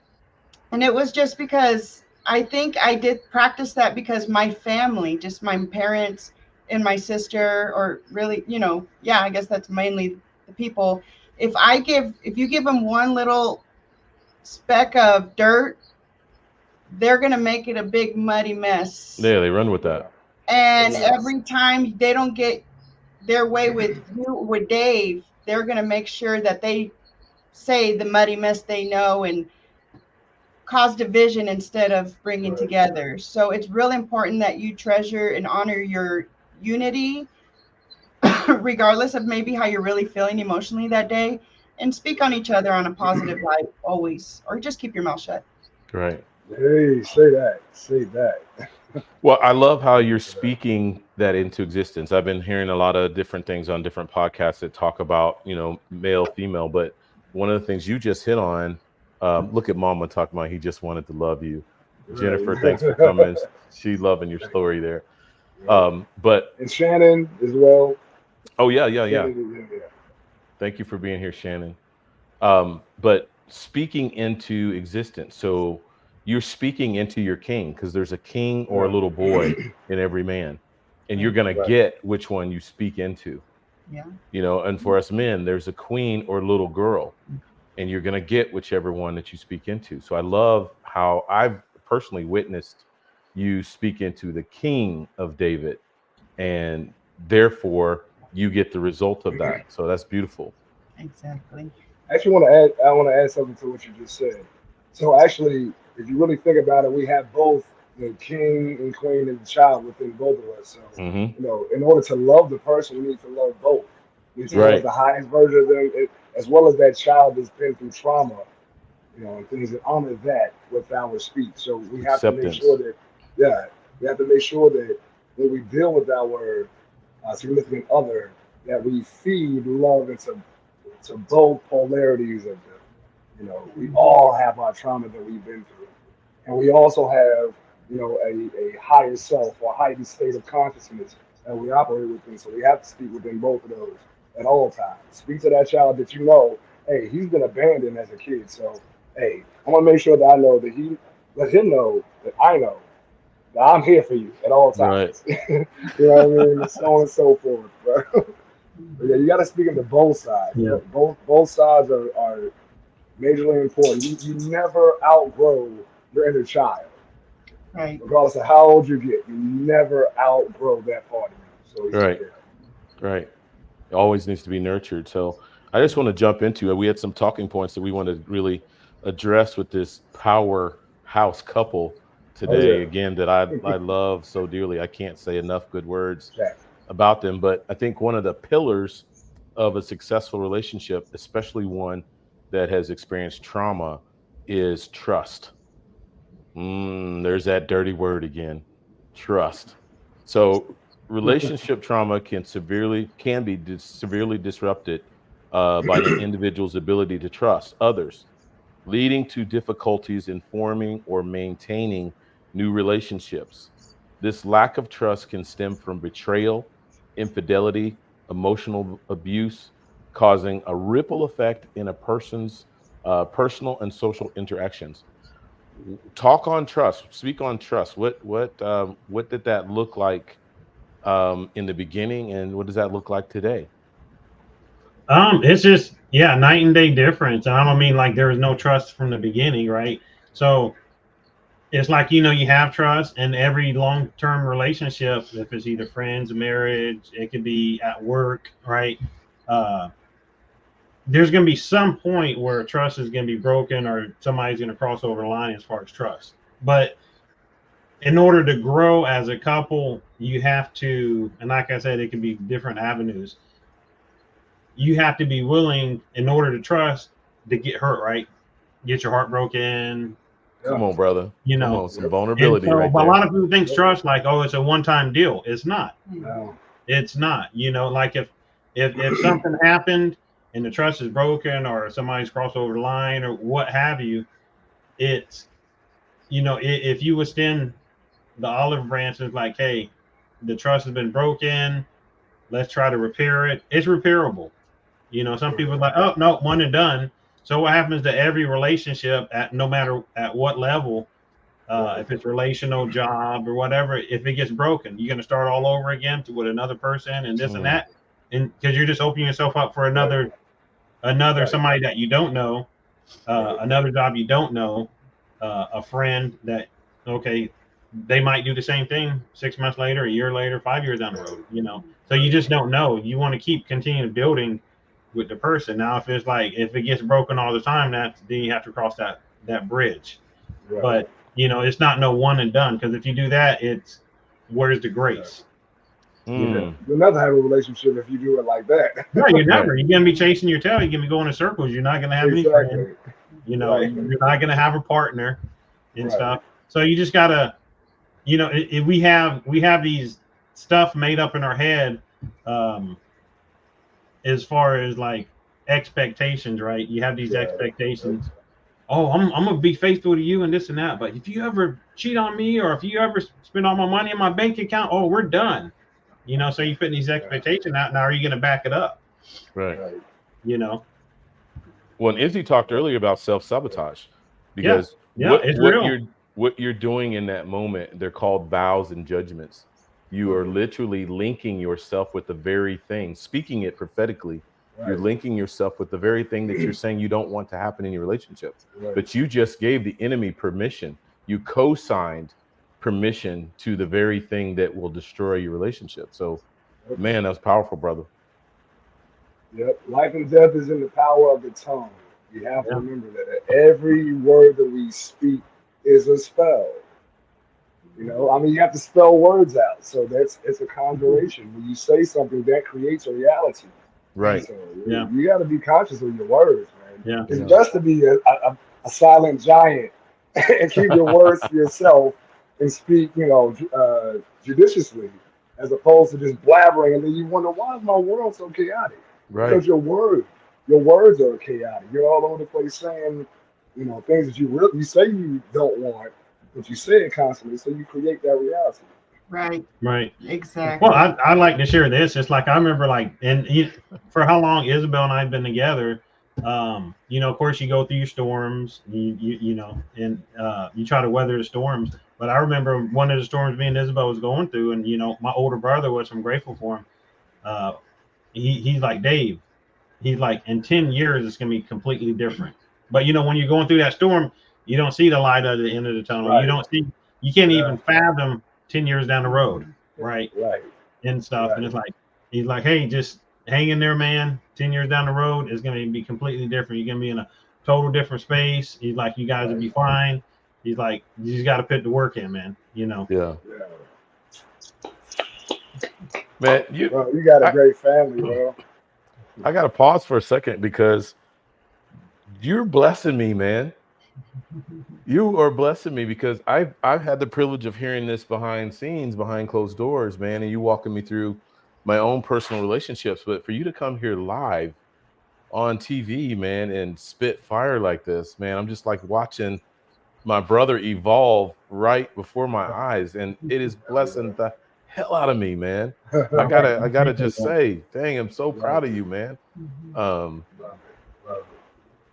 [SPEAKER 4] it was just because I think I did practice that because my family, just my parents and my sister, or really, I guess that's mainly the people. If you give them one little speck of dirt, they're going to make it a big muddy mess.
[SPEAKER 1] Yeah, they run with that.
[SPEAKER 4] And every time they don't get their way with Dave, they're going to make sure that they say the muddy mess they know and cause division instead of bringing together. So it's real important that you treasure and honor your unity, regardless of maybe how you're really feeling emotionally that day, and speak on each other on a positive light always, or just keep your mouth shut.
[SPEAKER 1] Right.
[SPEAKER 2] Hey, say that.
[SPEAKER 1] Well, I love how you're speaking that into existence. I've been hearing a lot of different things on different podcasts that talk about, male, female, but one of the things you just hit on, look at Mama talking about he just wanted to love you. Jennifer, thanks for coming. She loving your story there.
[SPEAKER 2] Right.
[SPEAKER 1] But
[SPEAKER 2] And Shannon as well.
[SPEAKER 1] oh yeah.
[SPEAKER 2] Shannon, yeah.
[SPEAKER 1] Thank you for being here, Shannon. But speaking into existence, so you're speaking into your king because there's a king or a
[SPEAKER 2] Right.
[SPEAKER 1] little boy in every man, and you're
[SPEAKER 4] Right.
[SPEAKER 1] gonna
[SPEAKER 2] Right.
[SPEAKER 1] get which one you speak into.
[SPEAKER 4] Yeah.
[SPEAKER 1] You know, and for us men, there's a queen or little girl, and you're gonna get whichever one that you speak into. So I love how I've personally witnessed you speak into the king of David, and therefore you get the result of that. So that's beautiful.
[SPEAKER 4] Exactly.
[SPEAKER 2] Actually, want to add. I want to add something to what you just said. So actually, if you really think about it, we have both the king and queen and the child within both of us. So
[SPEAKER 1] Hmm.
[SPEAKER 2] in order to love the person, we need to love both. We need to
[SPEAKER 4] Yeah.
[SPEAKER 2] love
[SPEAKER 1] Right.
[SPEAKER 2] the highest version of them, as well as that child that's been through trauma, and things, and honor that with our speech. So we have to make sure
[SPEAKER 1] Acceptance.
[SPEAKER 2] that, yeah, we have to make sure that when we deal with our significant other, that we feed love into both polarities of them. We all have our trauma that we've been through, and we also have, a higher self or heightened state of consciousness that we operate within. So we have to speak within both of those at all times. Speak to that child that hey, he's been abandoned as a kid. So, hey, I want to make sure that I know that let him know that I know that I'm here for you at all
[SPEAKER 1] Right.
[SPEAKER 2] times. You know what I mean? And so on and so forth, bro. But yeah, you got to speak into both sides.
[SPEAKER 5] Yeah.
[SPEAKER 2] Both sides are majorly important. You never outgrow your inner child,
[SPEAKER 4] Right.
[SPEAKER 2] regardless of how old you get. You never outgrow that part of you. So
[SPEAKER 1] Right.
[SPEAKER 2] yeah,
[SPEAKER 1] Right. It always needs to be nurtured. So I just want to jump into it. We had some talking points that we want to really address with this powerhouse couple
[SPEAKER 2] oh
[SPEAKER 1] today.
[SPEAKER 2] yeah,
[SPEAKER 1] Again, that I love so dearly. I can't say enough good words
[SPEAKER 2] exactly.
[SPEAKER 1] about them. But I think one of the pillars of a successful relationship, especially one that has experienced trauma, is trust. There's that dirty word again, trust. So relationship trauma can be severely disrupted by an individual's ability to trust others, leading to difficulties in forming or maintaining new relationships. This lack of trust can stem from betrayal, infidelity, emotional abuse, causing a ripple effect in a person's personal and social interactions. Talk on trust. Speak on trust. What did that look like in the beginning, and what does that look like today?
[SPEAKER 5] It's just night and day difference. And I don't mean like there was no trust from the beginning, right? So it's like you have trust in every long-term relationship, if it's either friends, marriage, it could be at work, right? Uh, there's going to be some point where trust is going to be broken or somebody's going to cross over the line as far as trust. But in order to grow as a couple, you have to, and like I said, it can be different avenues. You have to be willing, in order to trust, to get hurt, right? Get your heart broken,
[SPEAKER 2] Yeah,
[SPEAKER 1] Come on, brother.
[SPEAKER 5] you
[SPEAKER 1] Come
[SPEAKER 5] know.
[SPEAKER 1] on, some
[SPEAKER 2] yep,
[SPEAKER 5] And
[SPEAKER 1] vulnerability
[SPEAKER 5] so,
[SPEAKER 1] right
[SPEAKER 5] but a
[SPEAKER 1] there.
[SPEAKER 5] lot of people think
[SPEAKER 2] yep.
[SPEAKER 5] trust like, oh, it's a one-time deal. It's not.
[SPEAKER 2] No,
[SPEAKER 5] It's not. Like if something happened and the trust is broken or somebody's crossed over the line or what have you, it's if you extend the olive branch, it's like, hey, the trust has been broken. Let's try to repair it. It's repairable. Some people are like, oh no, one and done. So what happens to every relationship at no matter at what level,
[SPEAKER 2] right,
[SPEAKER 5] if it's relational, job, or whatever, if it gets broken, you're going to start all over again with another person and this and
[SPEAKER 1] Mm,
[SPEAKER 5] that, and because you're just opening yourself up for
[SPEAKER 2] right,
[SPEAKER 5] another
[SPEAKER 2] right,
[SPEAKER 5] somebody that you don't know,
[SPEAKER 2] right,
[SPEAKER 5] another job you don't know, a friend that okay, they might do the same thing 6 months later, a year later, 5 years down the road. So you just don't know. You want to keep continuing building with the person. Now, if it gets broken all the time, then you have to cross that bridge.
[SPEAKER 2] right.
[SPEAKER 5] But it's not no one and done, because if you do that, it's where's the
[SPEAKER 2] Exactly.
[SPEAKER 5] grace?
[SPEAKER 2] Yeah,
[SPEAKER 1] mm,
[SPEAKER 2] you'll never have a relationship if you do it like that.
[SPEAKER 5] No, you're
[SPEAKER 1] right.
[SPEAKER 5] never. You're gonna be chasing your tail. You're gonna be going in circles. You're not gonna have any friends.
[SPEAKER 2] Exactly. Right,
[SPEAKER 5] You're not gonna have a partner and
[SPEAKER 2] right,
[SPEAKER 5] stuff. So you just gotta, we have these stuff made up in our head, um, as far as like expectations, right? You have these
[SPEAKER 2] yeah,
[SPEAKER 5] expectations, oh, I'm gonna be faithful to you and this and that. But if you ever cheat on me, or if you ever spend all my money in my bank account, oh, we're done. You know, so you're putting these expectations out. Now, are you gonna back it up?
[SPEAKER 1] Right.
[SPEAKER 5] You know,
[SPEAKER 1] Well, and Izzy talked earlier about self-sabotage,
[SPEAKER 5] yeah,
[SPEAKER 1] because
[SPEAKER 5] yeah, it's real.
[SPEAKER 1] what you're doing in that moment, they're called vows and judgments. You are literally linking yourself with the very thing, speaking it prophetically. You're
[SPEAKER 2] Right.
[SPEAKER 1] linking yourself with the very thing that you're saying you don't want to happen in your relationship.
[SPEAKER 2] Right.
[SPEAKER 1] But you just gave the enemy permission. You co-signed permission to the very thing that will destroy your relationship. So, man, that's powerful, brother.
[SPEAKER 2] Yep. Life and death is in the power of the tongue. You have to
[SPEAKER 5] Yeah.
[SPEAKER 2] remember that every word that we speak is a spell. You know, I mean, you have to spell words out. So it's a conjuration. When you say something, that creates a reality.
[SPEAKER 1] Right.
[SPEAKER 2] So
[SPEAKER 5] Yeah.
[SPEAKER 2] you got to be conscious of your words, man.
[SPEAKER 5] Yeah.
[SPEAKER 2] It's
[SPEAKER 1] Yeah.
[SPEAKER 2] best to be a silent giant and keep your words to yourself and speak, judiciously, as opposed to just blabbering. And then you wonder, why is my world so chaotic?
[SPEAKER 1] Right.
[SPEAKER 2] Because your words are chaotic. You're all over the place saying, things that you say you don't want, but you say it constantly, so you create that reality.
[SPEAKER 4] Right.
[SPEAKER 5] Right.
[SPEAKER 4] Exactly.
[SPEAKER 5] Well, I like to share this. It's like I remember, like, for how long Isabel and I have been together. Of course, you go through your storms, and you try to weather the storms. But I remember one of the storms me and Isabel was going through, and my older brother, which I'm grateful for him. Uh, he's like, Dave. He's like, in 10 years, it's gonna be completely different. But when you're going through that storm, you don't see the light at the end of the tunnel.
[SPEAKER 2] Right.
[SPEAKER 5] You can't
[SPEAKER 2] Yeah.
[SPEAKER 5] even fathom 10 years down the road, right?
[SPEAKER 2] Right.
[SPEAKER 5] And stuff.
[SPEAKER 2] Right.
[SPEAKER 5] And it's like, he's like, hey, just hang in there, man. 10 years down the road, it's going to be completely different. You're going to be in a total different space. He's like, you guys will be fine. He's like, you just got to put the work in, man.
[SPEAKER 1] Yeah.
[SPEAKER 2] Yeah.
[SPEAKER 1] Man,
[SPEAKER 2] Bro, you got a great family, bro.
[SPEAKER 1] I got to pause for a second because you're blessing me, man. You are blessing me because I've had the privilege of hearing this behind scenes, behind closed doors, man, and you walking me through my own personal relationships. But for you to come here live on TV, man, and spit fire like this, man, I'm just like watching my brother evolve right before my eyes, and it is blessing the hell out of me, man. I gotta just say, dang, I'm so proud of you, man.
[SPEAKER 2] Love it.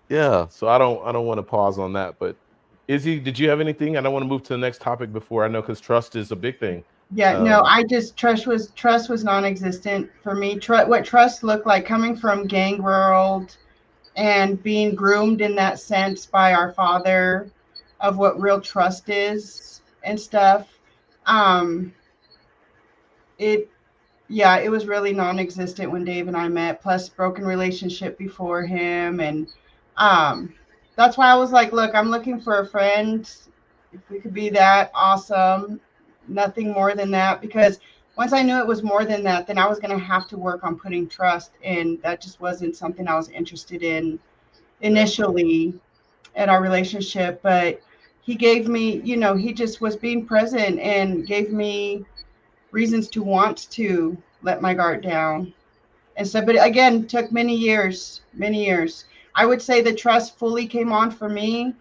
[SPEAKER 1] Yeah, so I don't want to pause on that, but Izzy, did you have anything? I don't want to move to the next topic before I know, because trust is a big thing.
[SPEAKER 4] Yeah, no, I just trust was non-existent for me. What trust looked like coming from gang world and being groomed in that sense by our father of what real trust is and stuff. It was really non-existent when Dave and I met, plus broken relationship before him. And that's why I was like, look, I'm looking for a friend. If we could be that, awesome. Nothing more than that, because once I knew it was more than that, then I was going to have to work on putting trust, and that just wasn't something I was interested in initially in our relationship. But he gave me, he just was being present and gave me reasons to want to let my guard down and stuff. But again, took many years. I would say the trust fully came on for me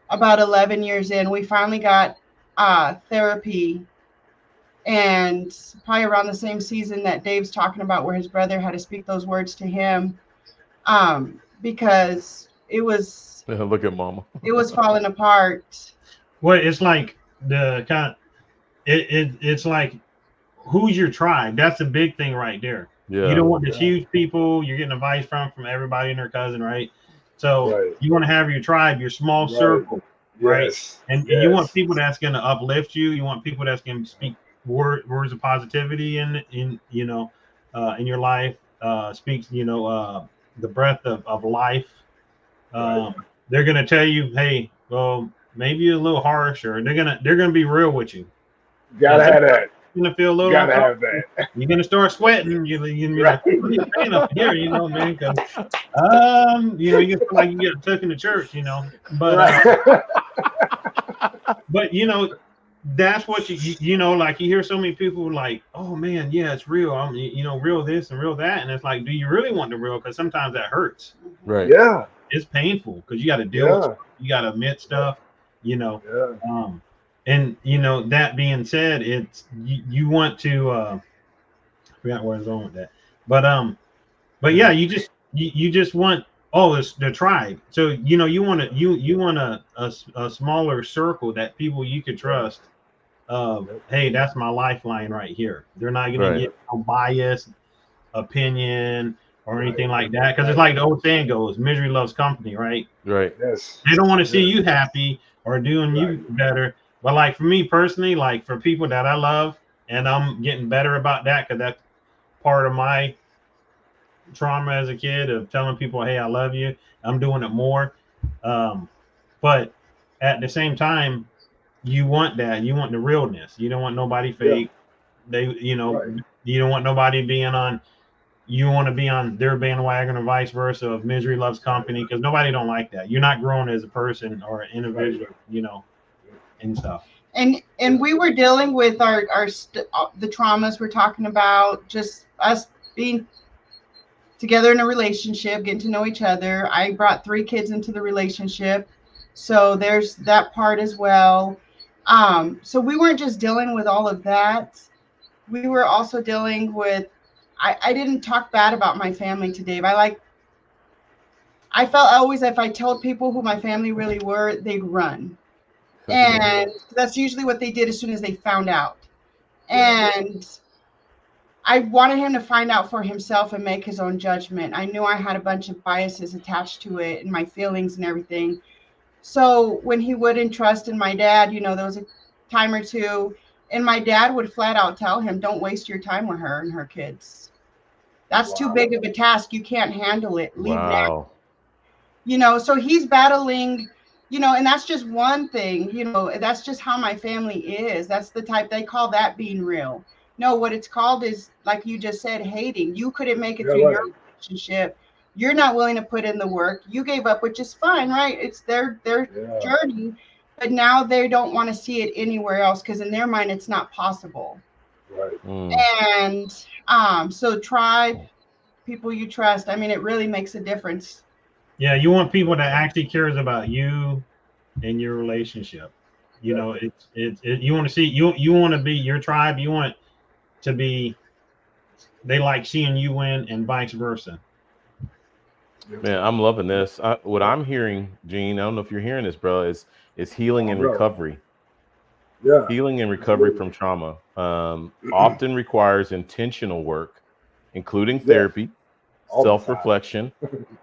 [SPEAKER 4] about 11 years in. We finally got therapy, and probably around the same season that Dave's talking about, where his brother had to speak those words to him, because it was
[SPEAKER 1] Look at mama.
[SPEAKER 4] It was falling apart.
[SPEAKER 5] Well, it's like the kind. It's like, who's your tribe? That's a big thing right there.
[SPEAKER 1] Yeah.
[SPEAKER 5] You don't want the huge people you're getting advice from everybody and their cousin, right? So you want to have your tribe, your small circle, right?
[SPEAKER 2] Yes.
[SPEAKER 5] And you want people that's going to uplift you. You want people that's going to speak words of positivity in your life. Speaks the breath of life. They're going to tell you, hey, well, maybe you're a little harsh, or they're gonna be real with you.
[SPEAKER 2] Gotta have that.
[SPEAKER 5] You're gonna feel a little.
[SPEAKER 2] Gotta have that.
[SPEAKER 5] You're gonna start sweating. You're gonna be like, what are you saying up here, man? Because you feel like you get took in the church, But but that's what you like. You hear so many people like, oh man, yeah, it's real. Real this and real that, and it's like, do you really want the real? Because sometimes that hurts.
[SPEAKER 1] Right.
[SPEAKER 2] Yeah.
[SPEAKER 5] it's painful because you got to deal with, you got to admit stuff, you know. And you know, that being said, it's you want to I forgot where I was going with that, but yeah, you just want, oh, it's the tribe. So you know, you want a smaller circle, that people you could trust. Hey, that's my lifeline right here. They're not gonna
[SPEAKER 1] Right.
[SPEAKER 5] get no biased opinion or anything like that, because it's like the old saying goes, misery loves company, right?
[SPEAKER 1] Right.
[SPEAKER 2] Yes.
[SPEAKER 5] They don't want to see you happy or doing you better. But like for me personally, like for people that I love, and I'm getting better about that, because that's part of my trauma as a kid of telling people, hey, I love you. I'm doing it more. But at the same time, you want that. You want the realness. You don't want nobody fake. They, you know, you don't want nobody being on, you want to be on their bandwagon or vice versa of misery loves company, because nobody don't like that. You're not growing as a person or an individual, you know, and stuff.
[SPEAKER 4] And we were dealing with the traumas we're talking about, just us being together in a relationship, getting to know each other. I brought 3 kids into the relationship, so there's that part as well. So we weren't just dealing with all of that. We were also dealing with, I didn't talk bad about my family to Dave. I felt always if I told people who my family really were, they'd run. And that's usually what they did as soon as they found out. And I wanted him to find out for himself and make his own judgment. I knew I had a bunch of biases attached to it and my feelings and everything. So when he wouldn't trust in my dad, you know, there was a time or two, and my dad would flat out tell him, don't waste your time with her and her kids. That's too big of a task. You can't handle it. Leave now. You know, so he's battling, you know, and that's just one thing, you know, that's just how my family is. That's the type, they call that being real. No, what it's called is, like you just said, hating. You couldn't make it through your relationship. You're not willing to put in the work. You gave up, which is fine, right? It's their journey. But now they don't want to see it anywhere else, because in their mind, it's not possible. And so tribe, people you trust, I mean, it really makes a difference.
[SPEAKER 5] Yeah, you want people that actually cares about you and your relationship. You know, you want to see, you want to be your tribe. You want to be, they like seeing you win, and vice versa.
[SPEAKER 1] Man, I'm loving this. What I'm hearing, Gene, I don't know if you're hearing this, bro, is healing and recovery. Healing and recovery from trauma often requires intentional work, including therapy, self-reflection,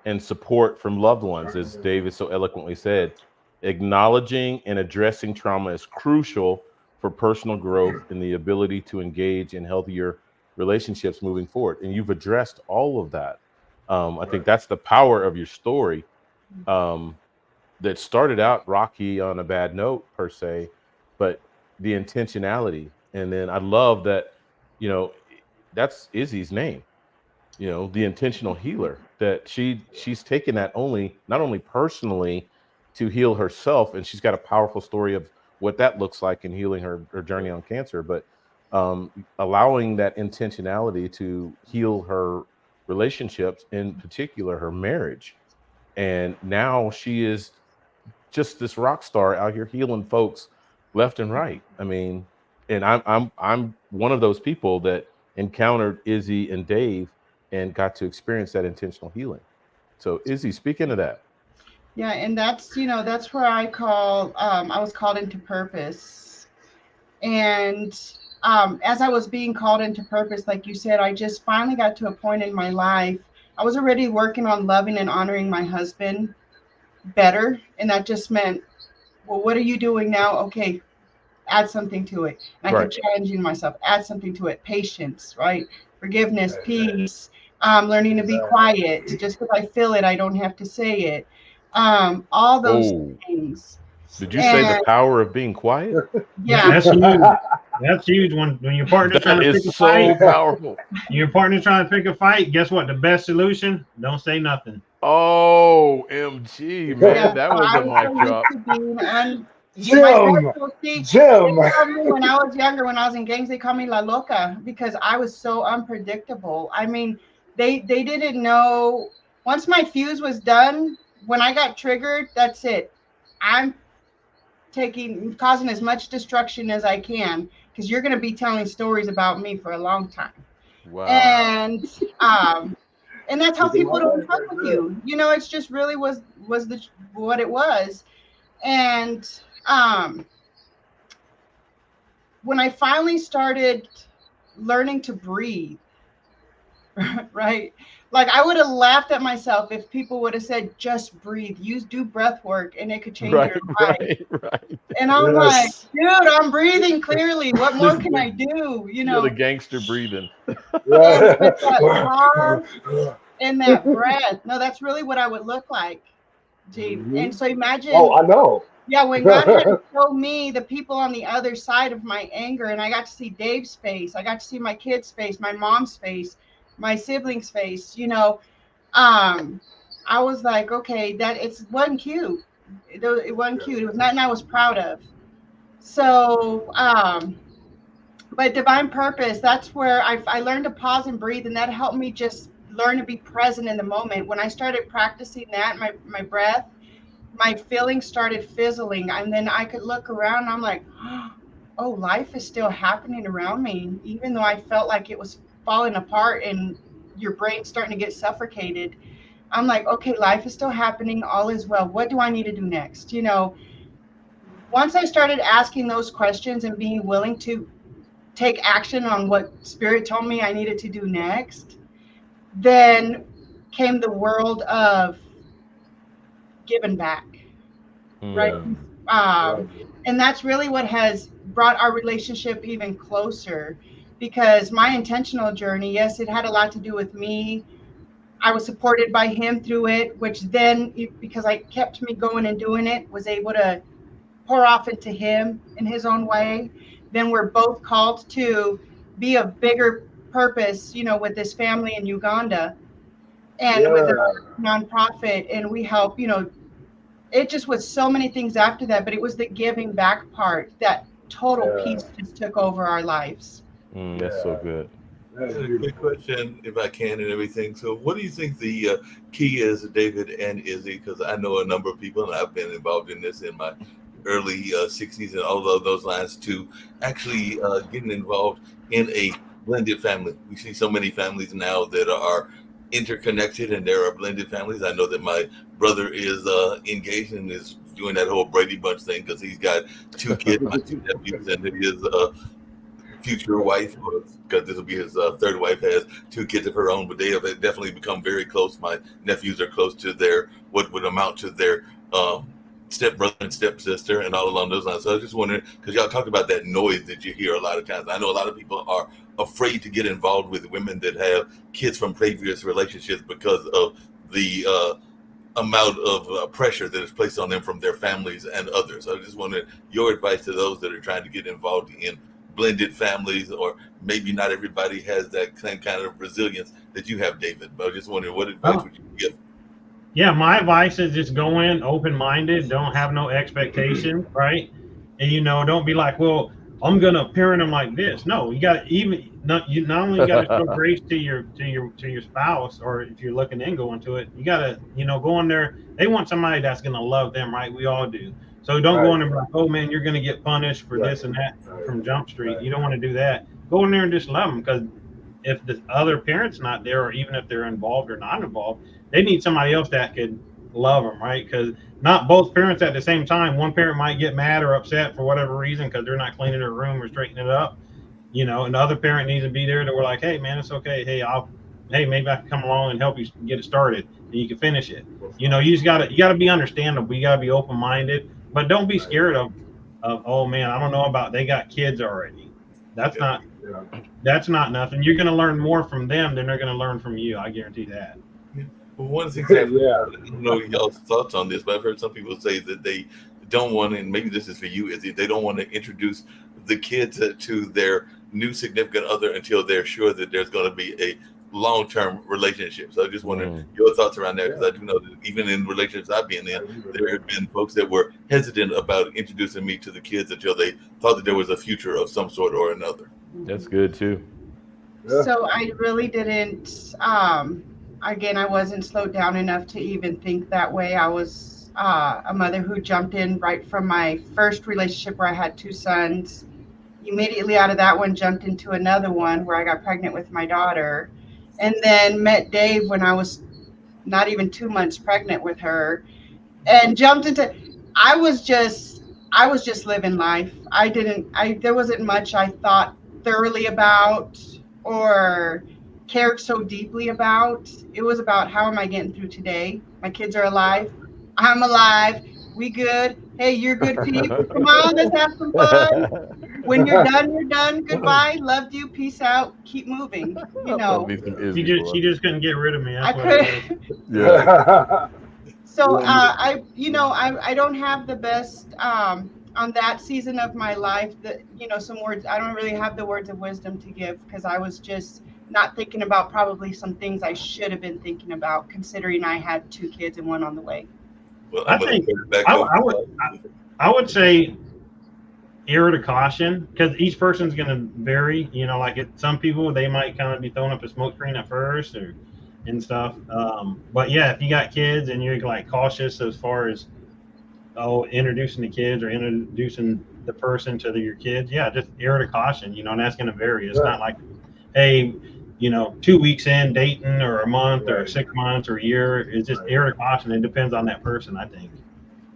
[SPEAKER 1] and support from loved ones, as David so eloquently said. Acknowledging and addressing trauma is crucial for personal growth and the ability to engage in healthier relationships moving forward. And you've addressed all of that. I think that's the power of your story, that started out rocky on a bad note per se, but the intentionality. And then I love that, you know, that's Izzy's name, you know, the intentional healer, that she's taken that not only personally to heal herself, and she's got a powerful story of what that looks like in healing her journey on cancer, but allowing that intentionality to heal her relationships, in particular her marriage. And now she is just this rock star out here healing folks left and right. I mean, and I'm one of those people that encountered Izzy and Dave and got to experience that intentional healing. So Izzy, speaking of that.
[SPEAKER 4] Yeah, and that's, you know, that's where I was called into purpose. And as I was being called into purpose, like you said, I just finally got to a point in my life. I was already working on loving and honoring my husband better. And that just meant, well, what are you doing now? Okay, add something to it. And I kept challenging myself, add something to it. Patience, right? Forgiveness, peace, learning to be quiet. Just because I feel it, I don't have to say it. All those things.
[SPEAKER 1] Did you say the power of being quiet?
[SPEAKER 4] Yeah,
[SPEAKER 5] that's huge. That's huge. When your partner's trying to pick a fight,
[SPEAKER 1] powerful.
[SPEAKER 5] Your partner's trying to pick a fight. Guess what? The best solution: don't say nothing.
[SPEAKER 1] Oh, MG, man, that was a mic drop.
[SPEAKER 2] Jim.
[SPEAKER 4] When I was younger, when I was in gangs, they called me La Loca because I was so unpredictable. I mean, they didn't know. Once my fuse was done, when I got triggered, that's it. I'm causing as much destruction as I can, because you're going to be telling stories about me for a long time.
[SPEAKER 1] Wow.
[SPEAKER 4] And that's how
[SPEAKER 2] Kicking my
[SPEAKER 4] people don't
[SPEAKER 2] ass
[SPEAKER 4] fuck
[SPEAKER 2] right
[SPEAKER 4] with
[SPEAKER 2] there.
[SPEAKER 4] you. You know, it's just really was what it was. And when I finally started learning to breathe, right? Like, I would have laughed at myself if people would have said, just breathe, do breath work, and it could change
[SPEAKER 1] Right,
[SPEAKER 4] your life.
[SPEAKER 1] right.
[SPEAKER 4] And I'm like,
[SPEAKER 2] Yes.
[SPEAKER 4] dude, I'm breathing clearly. What more
[SPEAKER 1] This
[SPEAKER 4] can I
[SPEAKER 1] the,
[SPEAKER 4] do? You
[SPEAKER 1] you're the
[SPEAKER 4] know,
[SPEAKER 1] gangster breathing.
[SPEAKER 4] and with
[SPEAKER 2] Yeah.
[SPEAKER 4] that pause and that breath. No, that's really what I would look like, G. And
[SPEAKER 2] Mhm.
[SPEAKER 4] so
[SPEAKER 2] Oh,
[SPEAKER 4] imagine,
[SPEAKER 2] I know.
[SPEAKER 4] yeah, when God had to show me the people on the other side of my anger, and I got to see Dave's face, I got to see my kid's face, my mom's face, my siblings' face, you know, I was like, okay, that wasn't cute. It wasn't cute. It was nothing I was proud of. So, but divine purpose, that's where I learned to pause and breathe, and that helped me just learn to be present in the moment. When I started practicing that, my breath, my feelings started fizzling, and then I could look around and I'm like, oh, life is still happening around me, even though I felt like it was falling apart and your brain's starting to get suffocated. I'm like, okay, life is still happening, all is well. What do I need to do next? You know, once I started asking those questions and being willing to take action on what spirit told me I needed to do next, then came the world of giving back, right?
[SPEAKER 2] Yeah.
[SPEAKER 1] Mm,
[SPEAKER 4] Um,
[SPEAKER 2] Right.
[SPEAKER 4] and that's really what has brought our relationship even closer, because my intentional journey, yes, it had a lot to do with me. I was supported by him through it, which then, because I kept me going and doing it, was able to pour off into him in his own way. Then we're both called to be a bigger purpose, you know, with this family in Uganda and with
[SPEAKER 2] Yeah.
[SPEAKER 4] our nonprofit. And we help, you know, it just was so many things after that, but it was the giving back part that total
[SPEAKER 2] Yeah.
[SPEAKER 4] peace just took over our lives.
[SPEAKER 1] that's so
[SPEAKER 2] Yeah.
[SPEAKER 1] good.
[SPEAKER 2] That's
[SPEAKER 6] And a quick
[SPEAKER 2] beautiful.
[SPEAKER 6] question, if I can, and everything. So, what do you think the key is, David and Izzy? Because I know a number of people, and I've been involved in this in my early 60s and all of those lines, to actually getting involved in a blended family. We see so many families now that are interconnected, and there are blended families. I know that my brother is engaged and is doing that whole Brady Bunch thing because he's got two kids, my two nephews, and his future wife, because this will be his third wife, has two kids of her own, but they have definitely become very close. My nephews are close to their what would amount to their stepbrother and stepsister, and all along those lines. So I was just wondering, because y'all talk about that noise that you hear a lot of times. I know a lot of people are afraid to get involved with women that have kids from previous relationships because of the amount of pressure that is placed on them from their families and others. So I just wanted your advice to those that are trying to get involved in blended families, or maybe not everybody has that same kind of resilience that you have, David. But I just wondering, what advice
[SPEAKER 5] Well,
[SPEAKER 6] would you give?
[SPEAKER 5] yeah, my advice is just go in open-minded, don't have no expectations, right? And don't be like, well, I'm gonna parent them like this. No, you got to not only you got to show grace to your spouse, or if you're looking in going to it, you got to go in there. They want somebody that's gonna love them, right? We all do. So don't go
[SPEAKER 2] Right.
[SPEAKER 5] in there and be like, oh man, you're gonna get punished for
[SPEAKER 2] Right.
[SPEAKER 5] this and that
[SPEAKER 2] Right.
[SPEAKER 5] from Jump Street.
[SPEAKER 2] Right.
[SPEAKER 5] You don't want to do that. Go in there and just love them, because if the other parent's not there, or even if they're involved or not involved, they need somebody else that could love them, right? Because not both parents at the same time. One parent might get mad or upset for whatever reason because they're not cleaning their room or straightening it up, and the other parent needs to be there to we're like, hey man, it's okay. Hey, maybe I can come along and help you get it started, and you can finish it. You just you gotta be understandable. You gotta be open minded, but don't be scared of oh man, I don't know about they got kids already. That's
[SPEAKER 6] Yeah.
[SPEAKER 5] not
[SPEAKER 2] Yeah.
[SPEAKER 5] that's not nothing. You're gonna learn more from them than they're gonna learn from you. I guarantee that.
[SPEAKER 6] Well, one of the things I've heard,
[SPEAKER 2] Yeah.
[SPEAKER 6] I don't know y'all's thoughts on this, but I've heard some people say that they don't want to, and maybe this is for you, is they don't want to introduce the kids to their new significant other until they're sure that there's going to be a long-term relationship. So I just wonder your thoughts around that, because I do know that even in relationships I've been in, there have been folks that were hesitant about introducing me to the kids until they thought that there was a future of some sort or another.
[SPEAKER 1] That's good too.
[SPEAKER 2] Yeah.
[SPEAKER 4] So I really didn't. again, I wasn't slowed down enough to even think that way. I was a mother who jumped in right from my first relationship where I had 2 sons. Immediately out of that one, jumped into another one where I got pregnant with my daughter, and then met Dave when I was not even 2 months pregnant with her, and jumped into. I was just I was just living life. There wasn't much I thought thoroughly about or cared so deeply about. It was about, how am I getting through today? My kids are alive. I'm alive. We good. Hey, you're good, people. Come on, let's have some fun. When you're done, you're done. Goodbye. Loved you. Peace out. Keep moving. You
[SPEAKER 1] Love
[SPEAKER 4] know,
[SPEAKER 1] me some
[SPEAKER 5] She
[SPEAKER 1] Izzy,
[SPEAKER 5] just
[SPEAKER 1] boy.
[SPEAKER 5] she just couldn't get rid of me. That's
[SPEAKER 4] I
[SPEAKER 5] what it was.
[SPEAKER 4] could.
[SPEAKER 1] Yeah.
[SPEAKER 4] So
[SPEAKER 2] Yeah.
[SPEAKER 4] I don't have the best on that season of my life, that, some words. I don't really have the words of wisdom to give, because I was just not thinking about probably some things I should have been thinking about, considering I had 2 kids and one on the way.
[SPEAKER 6] Well,
[SPEAKER 5] I
[SPEAKER 6] I'm going to
[SPEAKER 5] think
[SPEAKER 6] turn it back
[SPEAKER 5] I,
[SPEAKER 6] over.
[SPEAKER 5] I would I would say err to caution, because each person's going to vary. Like some people, they might kind of be throwing up a smoke screen at first and stuff. But yeah, if you got kids and you're like cautious as far as introducing the kids or introducing the person to your kids, yeah, just err to caution. And that's going to vary. It's not like, hey, 2 weeks in dating, or a month, or 6 months, or a year. It's just err to caution. It depends on that person, I think.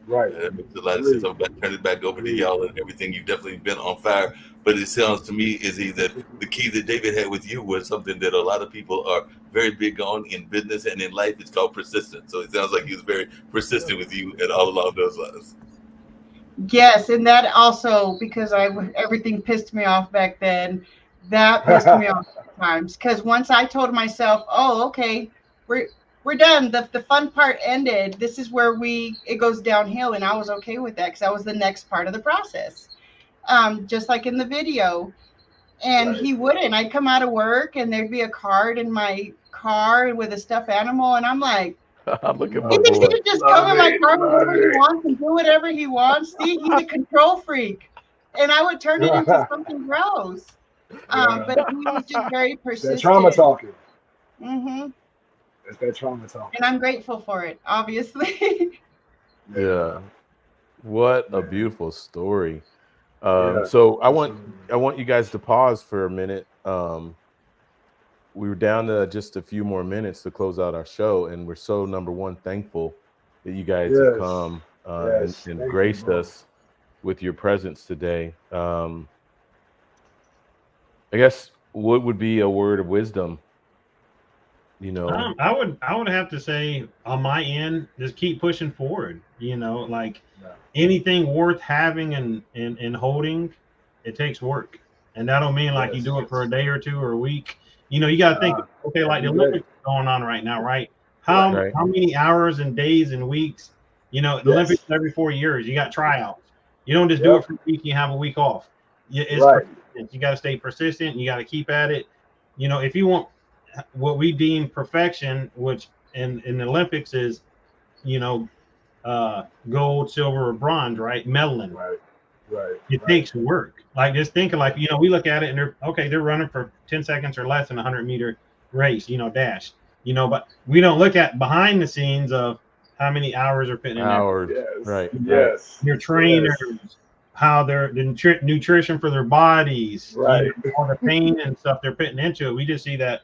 [SPEAKER 2] Right.
[SPEAKER 6] That makes a lot of sense. I'm going to turn it back over to y'all and everything. You've definitely been on fire. But it sounds to me, Izzy, that the key that David had with you was something that a lot of people are very big on in business and in life. It's called persistence. So it sounds like he was very persistent with you and all along those lines.
[SPEAKER 4] Yes, and that also, because everything pissed me off back then. That pissed me off times, because once I told myself, "Oh, okay, we're done. The fun part ended. This is where it goes downhill," and I was okay with that, because that was the next part of the process. Just like in the video, and he wouldn't. I'd come out of work, and there'd be a card in my car with a stuffed animal, and I'm like,
[SPEAKER 1] Look at my
[SPEAKER 4] he thinks he
[SPEAKER 1] boy.
[SPEAKER 4] can just come in my car whenever he wants and do whatever he wants. See, he's a control freak. And I would turn it into something gross. But he was just very
[SPEAKER 2] That
[SPEAKER 4] persistent.
[SPEAKER 2] trauma talking.
[SPEAKER 4] Mm-hmm.
[SPEAKER 2] It's that trauma talking.
[SPEAKER 4] And I'm grateful for it, obviously.
[SPEAKER 1] Yeah. What a beautiful story.
[SPEAKER 2] Yeah.
[SPEAKER 1] So I want you guys to pause for a minute. We were down to just a few more minutes to close out our show, and we're so, number one, thankful that you guys have come and graced us with your presence today. I guess, what would be a word of wisdom?
[SPEAKER 5] I would have to say, on my end, just keep pushing forward. Like anything worth having and holding, it takes work, and that don't mean like you do it for a day or two or a week. You got to think, okay, like the Olympics going on right now, right? How many hours and days and weeks? The Olympics every 4 years. You got tryouts. You don't just do it for a week. You have a week off. It's persistent. You got to stay persistent. You got to keep at it. If you want what we deem perfection, which in the Olympics is, gold, silver, or bronze, right? Medaling. It takes work. Like, just thinking, like, we look at it and they're running for 10 seconds or less in a 100-meter race, dash, but we don't look at behind the scenes of how many hours are putting in there.
[SPEAKER 1] Right.
[SPEAKER 5] Their trainers, how the nutrition for their bodies, all the pain and stuff they're putting into it. We just see that,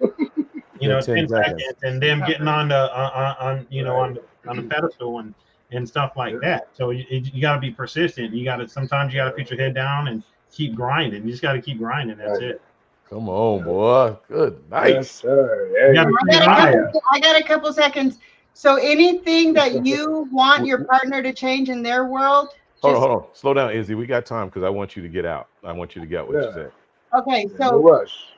[SPEAKER 5] 10 seconds and them getting on the pedestal and stuff like that. So you got to be persistent. Sometimes you got to put your head down and keep grinding. You just got to keep grinding. That's it.
[SPEAKER 1] Come on, boy. Good night.
[SPEAKER 2] Yes, sir. Hey.
[SPEAKER 4] I got a couple seconds. So anything that you want your partner to change in their world?
[SPEAKER 1] Hold on. Slow down, Izzy. We got time, because I want you to get out. I want you to get what you said.
[SPEAKER 4] Okay, so
[SPEAKER 2] no rush.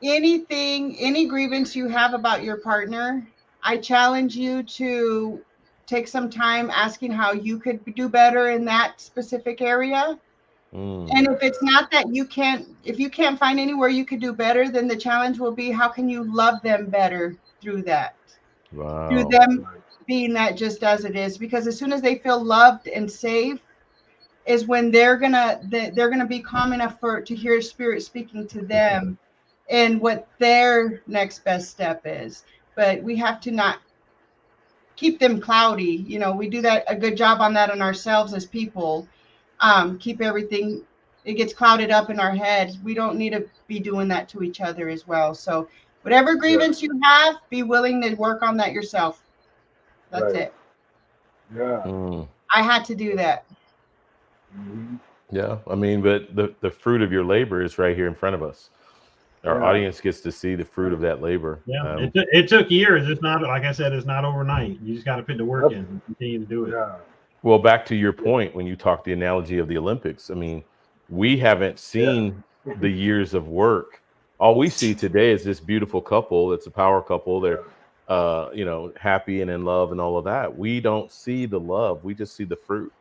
[SPEAKER 4] Any grievance you have about your partner, I challenge you to take some time asking how you could do better in that specific area. And if it's not that if you can't find anywhere you could do better, then the challenge will be, how can you love them better through that?
[SPEAKER 1] Wow.
[SPEAKER 4] Through them being that just as it is. Because as soon as they feel loved and safe is when they're gonna be calm enough to hear Spirit speaking to them and what their next best step is. but we have to not keep them cloudy. You know, we do that a good job on that on ourselves as people. Keep everything, it gets clouded up in our heads. We don't need to be doing that to each other as well. So whatever grievance you have, be willing to work on that yourself. That's it.
[SPEAKER 2] Yeah.
[SPEAKER 4] I had to do that.
[SPEAKER 1] Yeah, I mean, but the fruit of your labor is right here in front of us. Our audience gets to see the fruit of that labor.
[SPEAKER 5] Yeah, it took years. It's not, like I said, it's not overnight. You just got to put the work in and continue to do it.
[SPEAKER 2] Yeah.
[SPEAKER 1] Well, back to your point when you talk the analogy of the Olympics. I mean, we haven't seen the years of work. All we see today is this beautiful couple. It's a power couple. They're, you know, happy and in love and all of that. We don't see the love. We just see the fruit.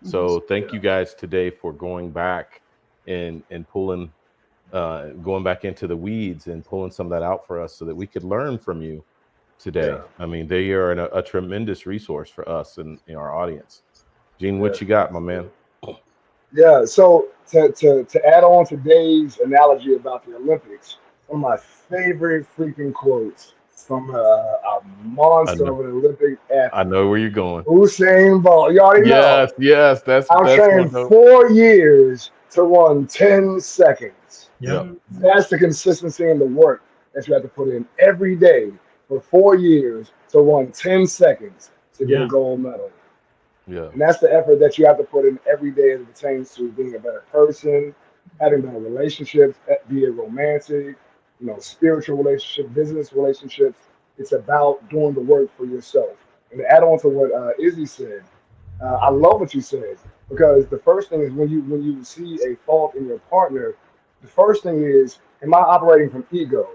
[SPEAKER 1] So thank you guys today for going back and pulling, going back into the weeds and pulling some of that out for us so that we could learn from you today. I mean, they are a tremendous resource for us and our audience. Gene, what you got, my man?
[SPEAKER 2] Yeah, so to add on to Dave's analogy about the Olympics, one of my favorite freaking quotes from a monster of an Olympic athlete.
[SPEAKER 1] I know where you're going.
[SPEAKER 2] Usain Bolt. You already know.
[SPEAKER 1] Yes, that's
[SPEAKER 2] trained 4 years to run 10 seconds.
[SPEAKER 5] Yeah.
[SPEAKER 2] That's the consistency and the work that you have to put in every day for 4 years to run 10 seconds to get a gold medal.
[SPEAKER 1] Yeah.
[SPEAKER 2] And that's the effort that you have to put in every day as it pertains to being a better person, having better relationships, be it romantic, you know, spiritual relationship, business relationships. It's about doing the work for yourself. And to add on to what Izzy said, I love what you said, because the first thing is when you see a fault in your partner, the first thing is, am I operating from ego?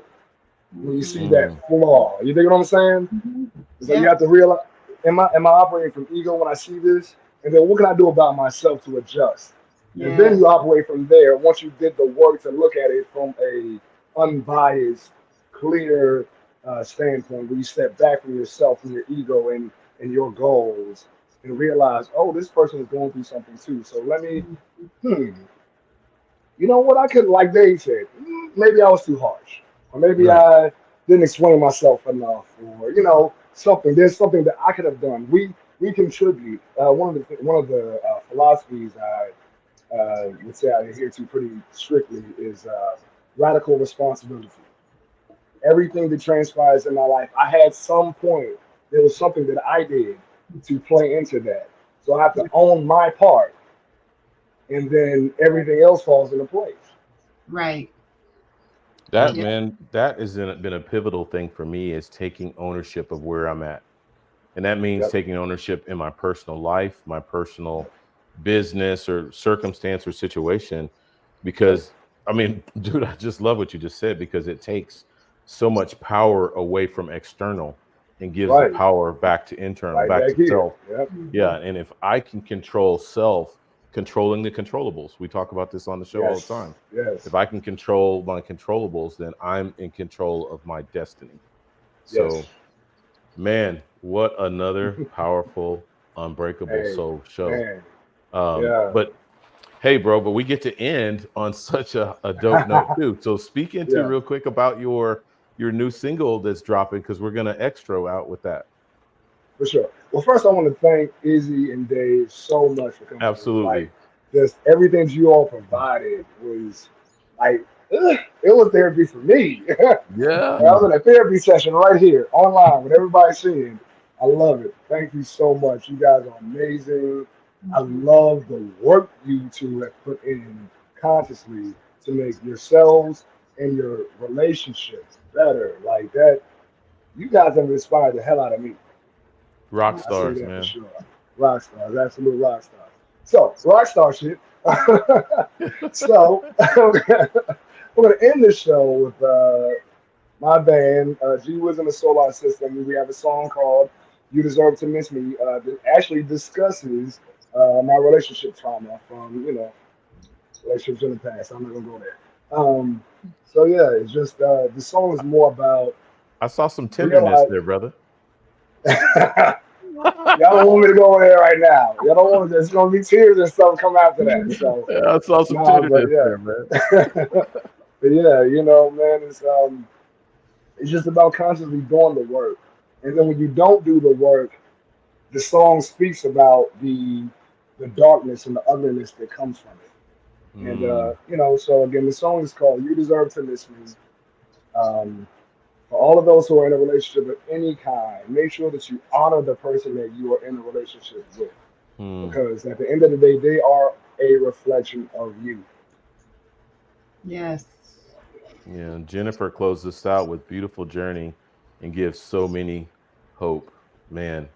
[SPEAKER 2] When you see that flaw, you dig what I'm saying? So you have to realize, am I operating from ego when I see this? And then what can I do about myself to adjust? And then you operate from there once you did the work to look at it from a unbiased, clear standpoint, where you step back from yourself and your ego and your goals and realize, oh, this person is going through something too. So let me, you know what, I could, like Dave said, maybe I was too harsh, or maybe I didn't explain myself enough, or you know, there's something that I could have done. We contribute. One of the philosophies I would say I adhere to pretty strictly is radical responsibility. Everything that transpires in my life, I had some point, there was something that I did to play into that. So I have to own my part, and then everything else falls into place.
[SPEAKER 4] Right.
[SPEAKER 1] That, man, that has been a pivotal thing for me, is taking ownership of where I'm at. And that means taking ownership in my personal life, my personal business or circumstance or situation. Because, I mean, dude, I just love what you just said, because it takes so much power away from external and gives the power back to internal, back to self. Yeah. And if I can control self, controlling the controllables. We talk about this on the show all the time. If I can control my controllables, then I'm in control of my destiny. So, man, what another powerful Unbreakable Soul show. But hey, bro, but we get to end on such a dope note too. So speak into real quick about your new single that's dropping, because we're gonna extra out with that.
[SPEAKER 2] For sure. Well, first I want to thank Izzy and Dave so much for coming.
[SPEAKER 1] Absolutely.
[SPEAKER 2] Like, just everything that you all provided was like, it was therapy for me. I was in a therapy session right here online with everybody seeing. I love it. Thank you so much. You guys are amazing. I love the work you two have put in consciously to make yourselves and your relationships better. Like that, you guys have inspired the hell out of me.
[SPEAKER 1] Rock stars, man.
[SPEAKER 2] For sure. Rock stars, absolute rock stars. So, rock star shit. So, we're going to end the show with my band, G Wiz and the Solar System. We have a song called You Deserve to Miss Me that actually discusses my relationship trauma from, you know, relationships in the past. I'm not going to go there. So, yeah, it's just the song is more about.
[SPEAKER 1] I saw some tenderness there, brother.
[SPEAKER 2] Y'all don't want me to go in there right now. Y'all don't want. There's gonna be tears and stuff come after that. So
[SPEAKER 1] I saw some tenderness there, man.
[SPEAKER 2] But yeah, you know, man, It's just about constantly doing the work. And then when you don't do the work, the song speaks about the darkness and the ugliness that comes from it. And so again, the song is called "You Deserve to Miss Me." Um, for all of those who are in a relationship of any kind, make sure that you honor the person that you are in a relationship with, because at the end of the day, they are a reflection of you.
[SPEAKER 4] Yes.
[SPEAKER 1] Yeah, Jennifer closed this out with beautiful journey and gives so many hope. Man,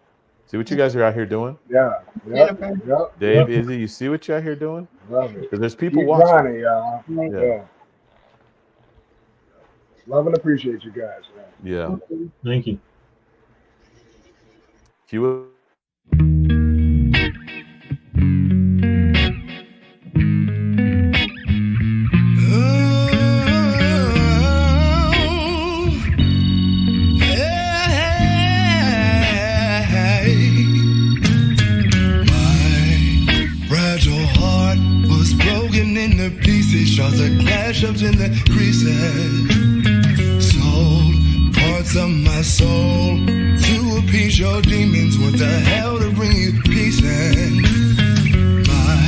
[SPEAKER 1] see what you guys are out here doing?
[SPEAKER 2] Yeah, yep,
[SPEAKER 4] Jennifer.
[SPEAKER 2] yep,
[SPEAKER 1] Dave,
[SPEAKER 2] yep.
[SPEAKER 1] Izzy, you see what you're out here doing?
[SPEAKER 2] Love it.
[SPEAKER 1] Because there's people
[SPEAKER 2] Keep
[SPEAKER 1] watching.
[SPEAKER 2] grinding, y'all.
[SPEAKER 4] Right.
[SPEAKER 1] Yeah.
[SPEAKER 2] Yeah, love and appreciate you guys, man.
[SPEAKER 1] Yeah.
[SPEAKER 5] Thank you.
[SPEAKER 1] Cue
[SPEAKER 7] fragile heart was broken into pieces, shards of glass up in the creases. Sold parts of my soul to appease your demons. What the hell to bring you peace? And my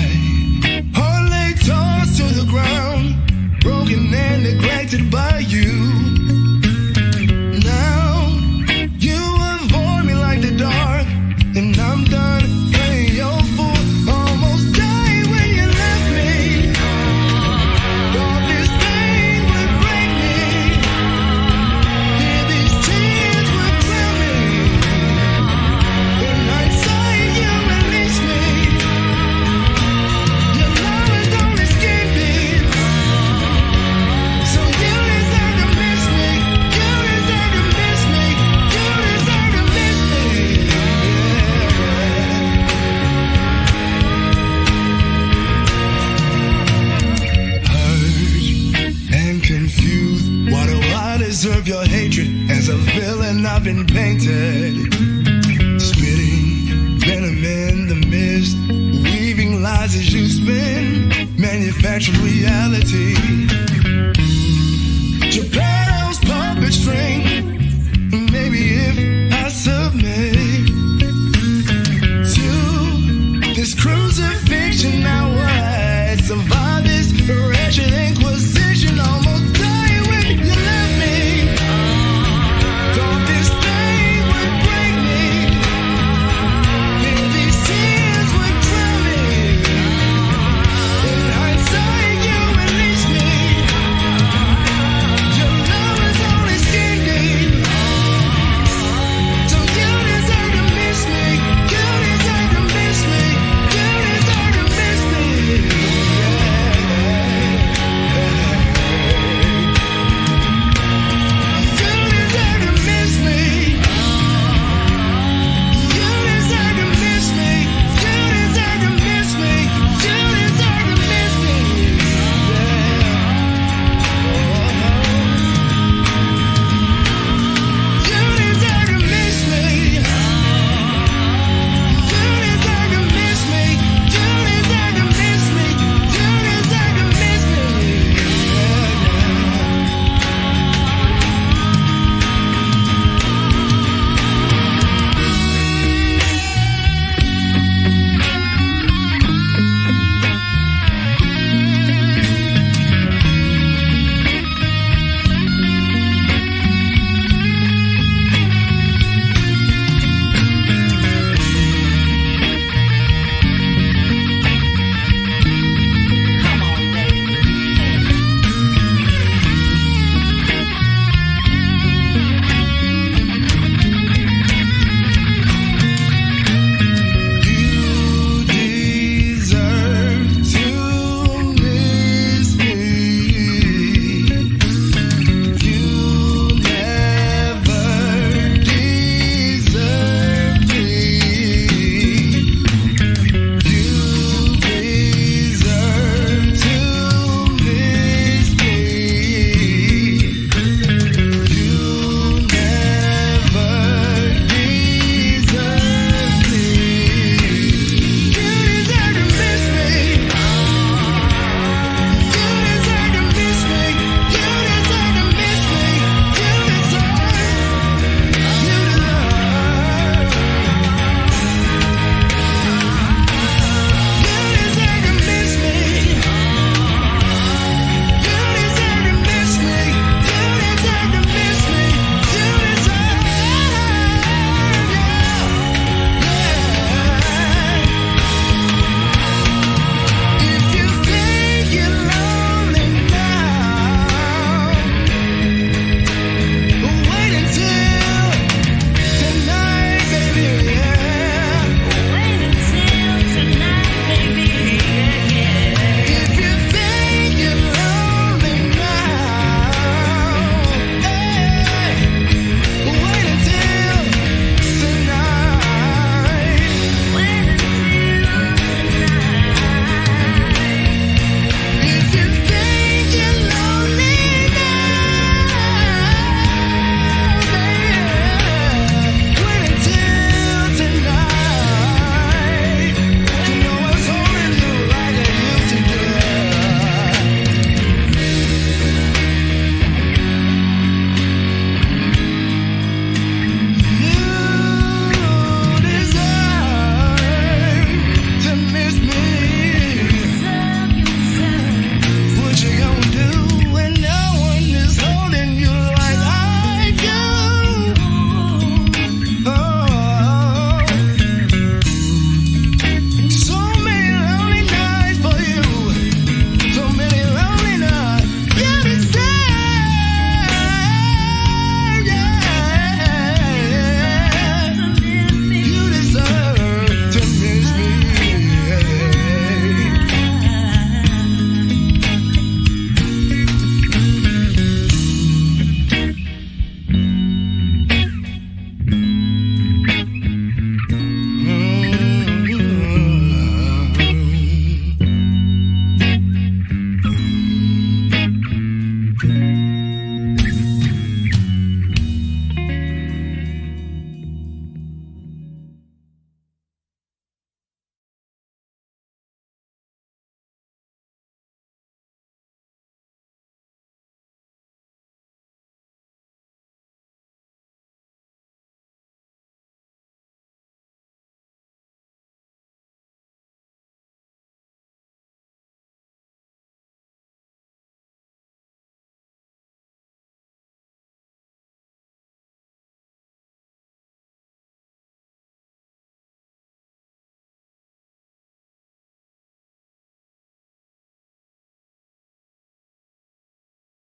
[SPEAKER 7] heart lay tossed to the ground, broken and neglected by you. Now you avoid me like the dark, and I'm done playing your fool. Almost died when you left me. Thought this pain would break me. Fear these tears would drown me. When I saw you release me, your lovers don't escape me. So you deserve to miss me. You deserve to miss me. You deserve to miss me. Hurt and confused. Why do I deserve your hatred? As a villain I've been painted, spitting venom in the mist, weaving lies as you spin, manufactured reality. Geppetto's puppet string. Maybe if I submit to this crucifixion, I would survive this wretched